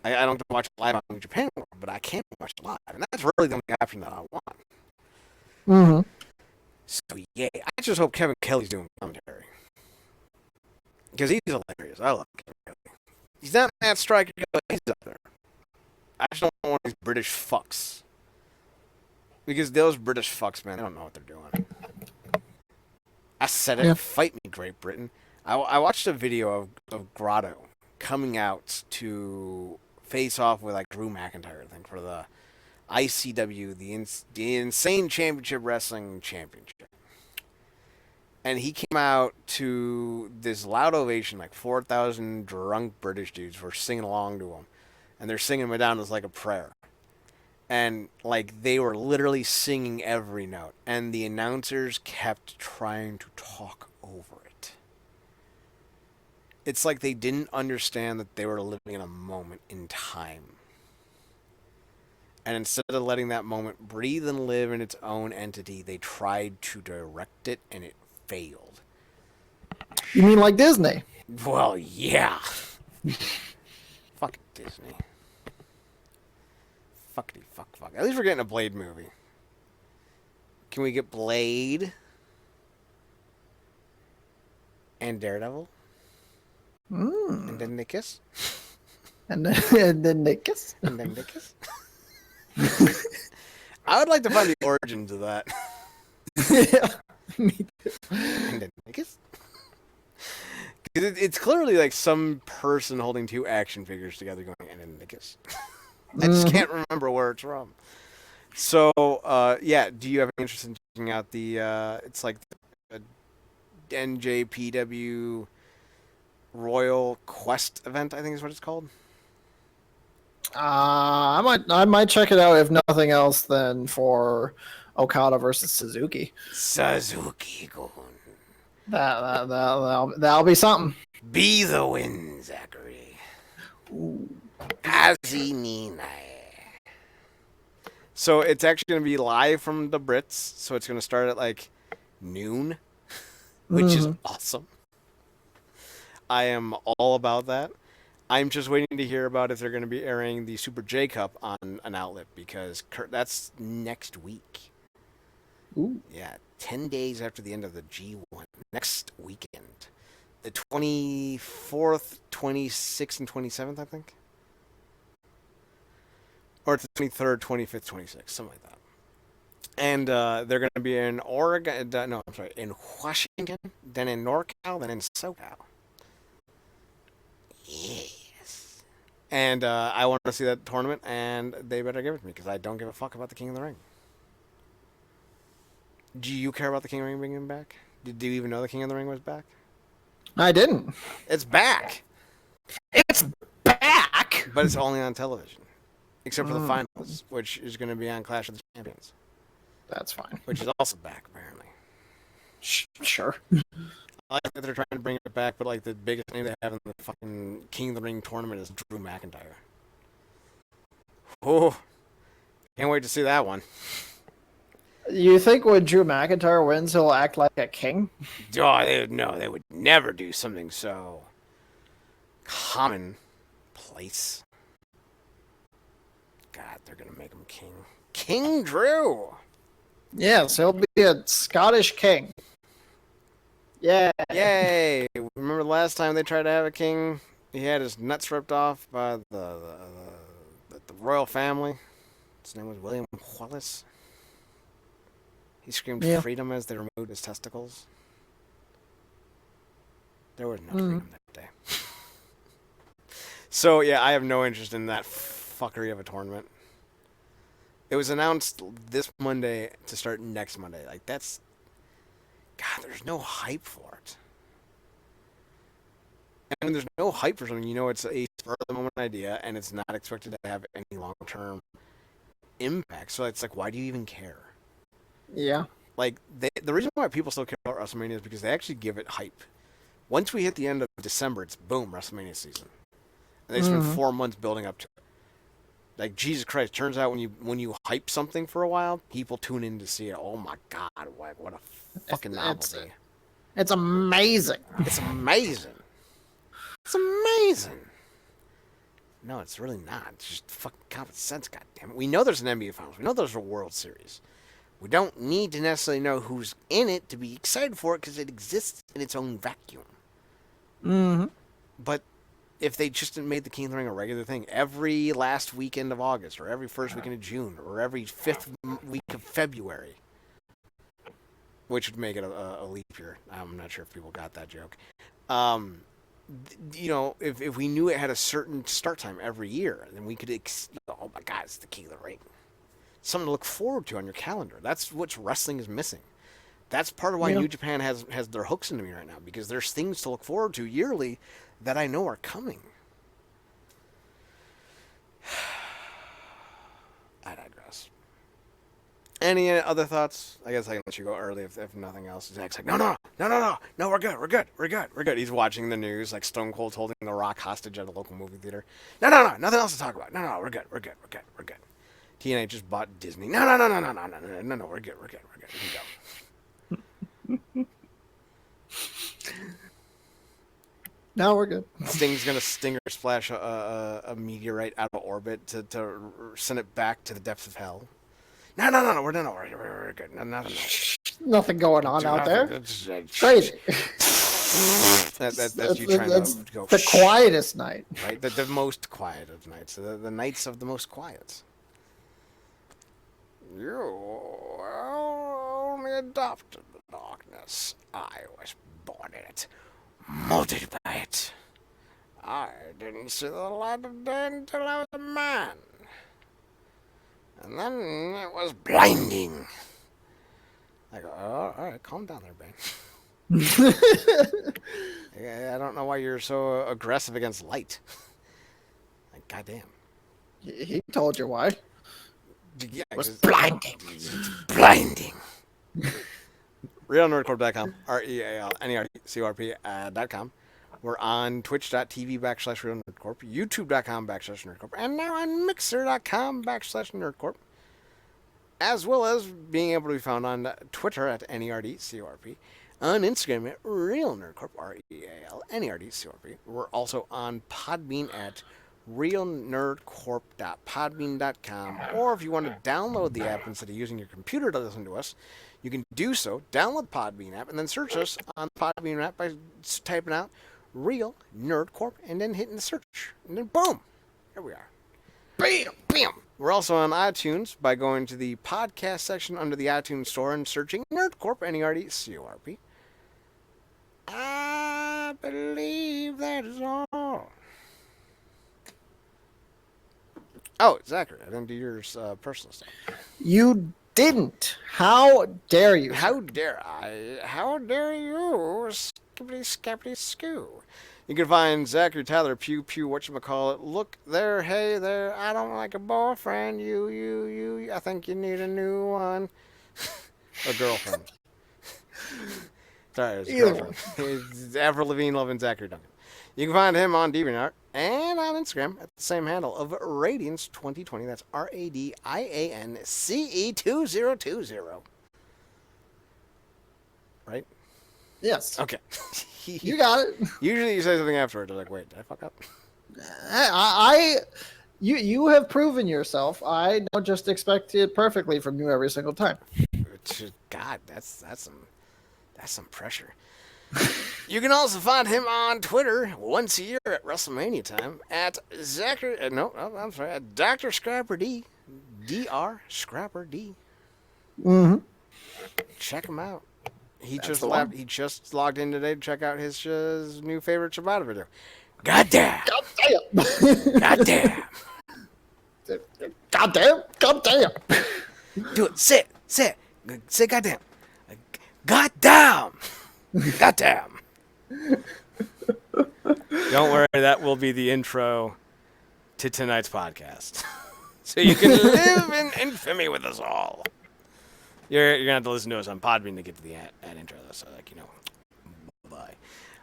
[SPEAKER 1] I don't get to watch it live on New Japan World, but I can watch it live, and that's really the only option that I want.
[SPEAKER 2] Mm-hmm.
[SPEAKER 1] So, yeah, I just hope Kevin Kelly's doing commentary. Because he's hilarious. I love Kevin Kelly. He's not Matt Striker, but he's up there. I just don't want one of these British fucks. Because those British fucks, man, they don't know what they're doing. I said it. Yeah. Fight me, Great Britain. I watched a video of Grotto coming out to face off with Drew McIntyre, I think, for the ICW, the Insane Championship Wrestling Championship. And he came out to this loud ovation, 4,000 drunk British dudes were singing along to him. And they're singing Madonna's like a prayer. And, they were literally singing every note. And the announcers kept trying to talk over it. It's like they didn't understand that they were living in a moment in time. And instead of letting that moment breathe and live in its own entity, they tried to direct it, and it failed.
[SPEAKER 2] You mean like Disney?
[SPEAKER 1] Well, yeah. Fuck Disney. Fuckity fuck. At least we're getting a Blade movie. Can we get Blade and Daredevil? And then they kiss?
[SPEAKER 2] And then they kiss?
[SPEAKER 1] And then they kiss? I would like to find the origins of that.
[SPEAKER 2] Yeah. Me too.
[SPEAKER 1] And then they kiss? Because it's clearly some person holding two action figures together going, and then they kiss. I just can't remember where it's from. So, yeah, do you have any interest in checking out the, it's a NJPW Royal Quest event, I think is what it's called?
[SPEAKER 2] I might check it out if nothing else than for Okada versus Suzuki.
[SPEAKER 1] Suzuki-gun.
[SPEAKER 2] That'll be something.
[SPEAKER 1] Be the win, Zachary. Azinine. So it's actually going to be live from the Brits. So it's going to start at noon, which is awesome. I am all about that. I'm just waiting to hear about if they're going to be airing the Super J Cup on an outlet because that's next week.
[SPEAKER 2] Ooh.
[SPEAKER 1] Yeah, 10 days after the end of the G1. Next weekend. The 24th, 26th, and 27th, I think. Or it's the 23rd, 25th, 26th, something like that. And they're going to be in Oregon, in Washington, then in NorCal, then in SoCal. Yes. And I want to see that tournament, and they better give it to me, because I don't give a fuck about the King of the Ring. Do you care about the King of the Ring being back? Did you even know the King of the Ring was back?
[SPEAKER 2] I didn't.
[SPEAKER 1] It's back!
[SPEAKER 2] It's back!
[SPEAKER 1] But it's only on television. Except for the finals, which is going to be on Clash of the Champions.
[SPEAKER 2] That's fine.
[SPEAKER 1] Which is also back, apparently.
[SPEAKER 2] Sure.
[SPEAKER 1] I like that they're trying to bring it back, but the biggest name they have in the fucking King of the Ring tournament is Drew McIntyre. Oh, can't wait to see that one.
[SPEAKER 2] You think when Drew McIntyre wins, he'll act like a king?
[SPEAKER 1] Oh, they would never do something so commonplace. God, they're going to make him king. King Drew!
[SPEAKER 2] Yes, he'll be a Scottish king. Yeah.
[SPEAKER 1] Yay! Remember the last time they tried to have a king? He had his nuts ripped off by the royal family. His name was William Wallace. He screamed
[SPEAKER 2] Yeah.
[SPEAKER 1] freedom as they removed his testicles. There was no
[SPEAKER 2] Mm.
[SPEAKER 1] freedom that day. So, yeah, I have no interest in that fuckery of a tournament. It was announced this Monday to start next Monday. Like, that's... God, there's no hype for it. And when there's no hype for something, you know it's a spur-of-the-moment idea, and it's not expected to have any long-term impact. So it's like, why do you even care?
[SPEAKER 2] Yeah.
[SPEAKER 1] Like, the reason why people still care about WrestleMania is because they actually give it hype. Once we hit the end of December, it's boom, WrestleMania season. And they spend 4 months building up to it. Like, Jesus Christ, turns out when you hype something for a while, people tune in to see it. Oh my God, what a fucking novelty.
[SPEAKER 2] It's amazing.
[SPEAKER 1] It's amazing. It's amazing. No, it's really not. It's just fucking common sense, goddammit. We know there's an NBA Finals. We know there's a World Series. We don't need to necessarily know who's in it to be excited for it because it exists in its own vacuum.
[SPEAKER 2] Mm-hmm.
[SPEAKER 1] But if they just made the King of the Ring a regular thing every last weekend of August or every first weekend of June or every fifth week of February, which would make it a leap year. I'm not sure if people got that joke. You know, if we knew it had a certain start time every year, then we could, oh my God, it's the King of the Ring. Something to look forward to on your calendar. That's what wrestling is missing. That's part of why New Japan has their hooks into me right now, because there's things to look forward to yearly that I know are coming. I digress. Any other thoughts? I guess I can let you go early if nothing else. Zach's like, no, we're good. He's watching the news, like Stone Cold's holding The Rock hostage at a local movie theater. No, nothing else to talk about. No, we're good. TNA just bought Disney. No, we're good. We can go.
[SPEAKER 2] Now we're good.
[SPEAKER 1] Sting's gonna stinger splash a meteorite out of orbit to send it back to the depths of hell. No, we're good.
[SPEAKER 2] Nothing going on out there. Crazy.
[SPEAKER 1] That's you trying to go.
[SPEAKER 2] The quietest night.
[SPEAKER 1] Right, the most quiet of nights. The nights of the most quiet. You only adopted the darkness. I was born in it, molded by it. I didn't see the light of day until I was a man. And then it was blinding. I go, oh, all right, calm down there, Bane. I don't know why you're so aggressive against light. Like, goddamn.
[SPEAKER 2] He told you why.
[SPEAKER 1] Yeah,
[SPEAKER 2] It was blinding.
[SPEAKER 1] Blinding. RealNerdCorp.com. RealNerdCorp.com. We're on twitch.tv/RealNerdCorp, YouTube.com/NerdCorp, and now on Mixer.com/NerdCorp, as well as being able to be found on Twitter at NERDCORP, on Instagram at RealNerdCorp, RealNERDCORP. We're also on Podbean at realnerdcorp.podbean.com, or if you want to download the app instead of using your computer to listen to us, you can do so. Download the Podbean app and then search us on the Podbean app by typing out Real Nerd Corp and then hitting the search. And then boom, here we are. Bam! We're also on iTunes by going to the podcast section under the iTunes store and searching NerdCorp, NERDCORP. I believe that is all. Oh, Zachary, I didn't do yours personal stuff.
[SPEAKER 2] You didn't. How dare you?
[SPEAKER 1] How dare I? How dare you? Skippity-scappity-scoo. You can find Zachary Tyler, Pew, whatchamacallit. Look there, hey there, I don't like a boyfriend. You, I think you need a new one. Or girlfriend. Sorry, it's girlfriend. It's Avril Lavigne loving Zachary Duncan. You can find him on DeviantArt and on Instagram at the same handle of Radiance2020. That's RADIANCE2020. Right?
[SPEAKER 2] Yes.
[SPEAKER 1] Okay.
[SPEAKER 2] You got it.
[SPEAKER 1] Usually you say something afterwards. I'm like, wait, did I fuck up?
[SPEAKER 2] You have proven yourself. I don't just expect it perfectly from you every single time.
[SPEAKER 1] God, that's some pressure. You can also find him on Twitter once a year at WrestleMania time at I'm sorry, at Dr. Scrapper D. Dr. Scrapper D.
[SPEAKER 2] Mm-hmm.
[SPEAKER 1] Check him out. He
[SPEAKER 2] That's
[SPEAKER 1] just
[SPEAKER 2] the
[SPEAKER 1] left.
[SPEAKER 2] one.
[SPEAKER 1] He just logged in today to check out his new favorite Shibata video. Goddamn!
[SPEAKER 2] God
[SPEAKER 1] Goddamn!
[SPEAKER 2] damn! God damn! God damn!
[SPEAKER 1] Do it. Say goddamn. Goddamn! Goddamn! Don't worry, that will be the intro to tonight's podcast. So you can live in infamy with us all. You're gonna have to listen to us on Podbean to get to the ad intro, though. So bye.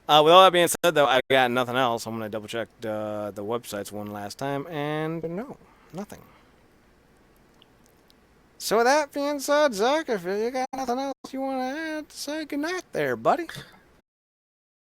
[SPEAKER 1] With all that being said, though, I got nothing else. I'm gonna double check the websites one last time, and no, nothing. So with that being said, Zach, if you got nothing else you want to add, say goodnight there, buddy.